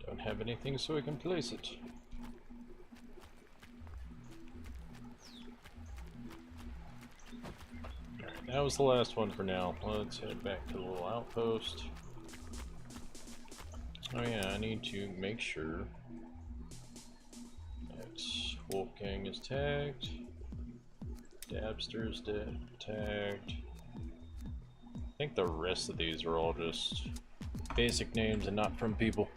Don't have anything so I can place it. Alright, that was the last one for now. Let's head back to the little outpost. Oh yeah, I need to make sure that Wolfgang is tagged. Dabster is tagged. I think the rest of these are all just basic names and not from people.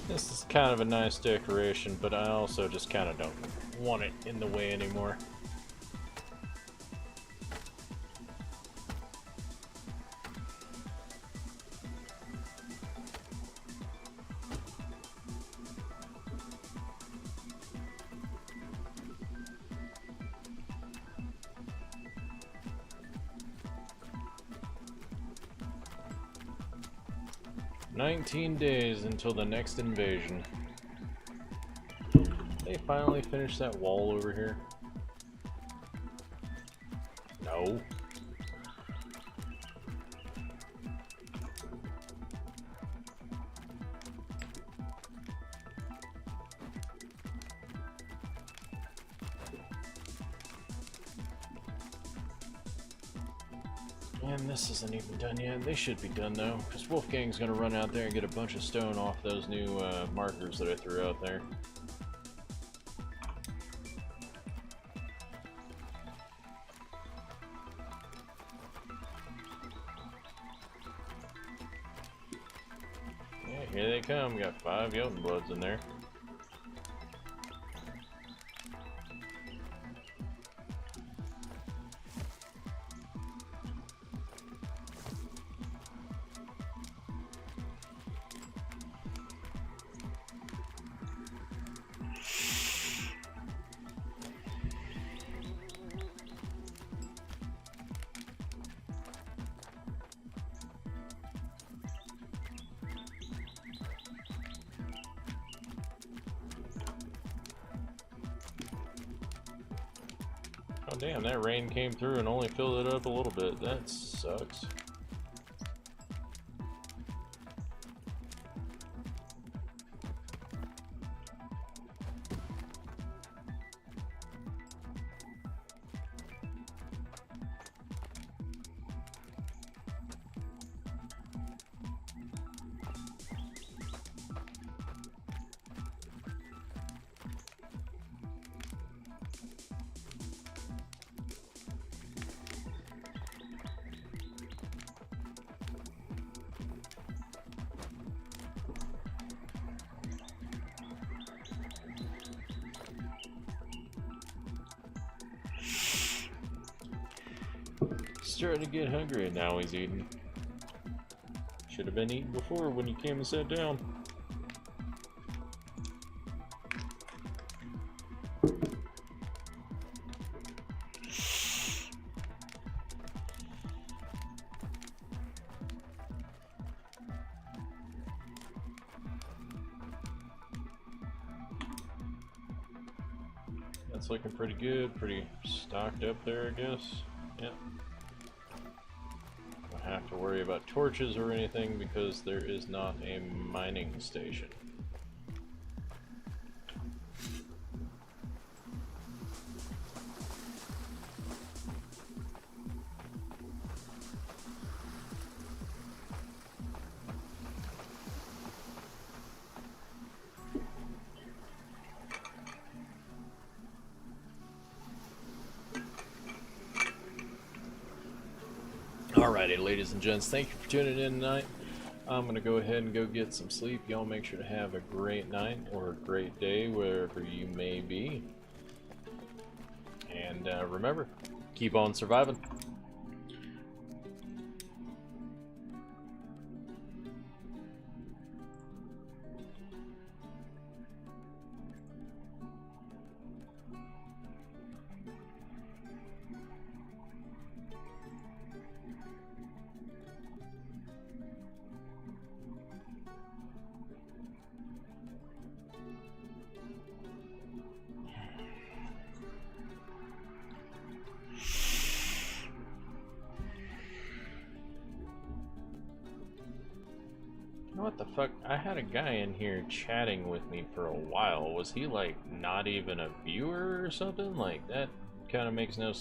This is kind of a nice decoration, but I also just kind of don't want it in the way anymore. "19 days until the next invasion." They finally finished that wall over here? No. And this isn't even done yet. They should be done though, because Wolfgang's gonna run out there and get a bunch of stone off those new markers that I threw out there. Yeah, here they come. Got 5 Jotunbloods in there. Oh damn, that rain came through and only filled it up a little bit. That sucks. starting to get hungry, and now he's eating. Should have been eating before when you came and sat down. That's looking pretty good, pretty stocked up there, I guess. Yep. Don't have to worry about torches or anything because there is not a mining station. Alrighty, ladies and gents, thank you for tuning in tonight. I'm going to go ahead and go get some sleep. Y'all make sure to have a great night or a great day wherever you may be. And remember, keep on surviving. What the fuck? I had a guy in here chatting with me for a while. Was he like not even a viewer or something? Like that kind of makes no sense.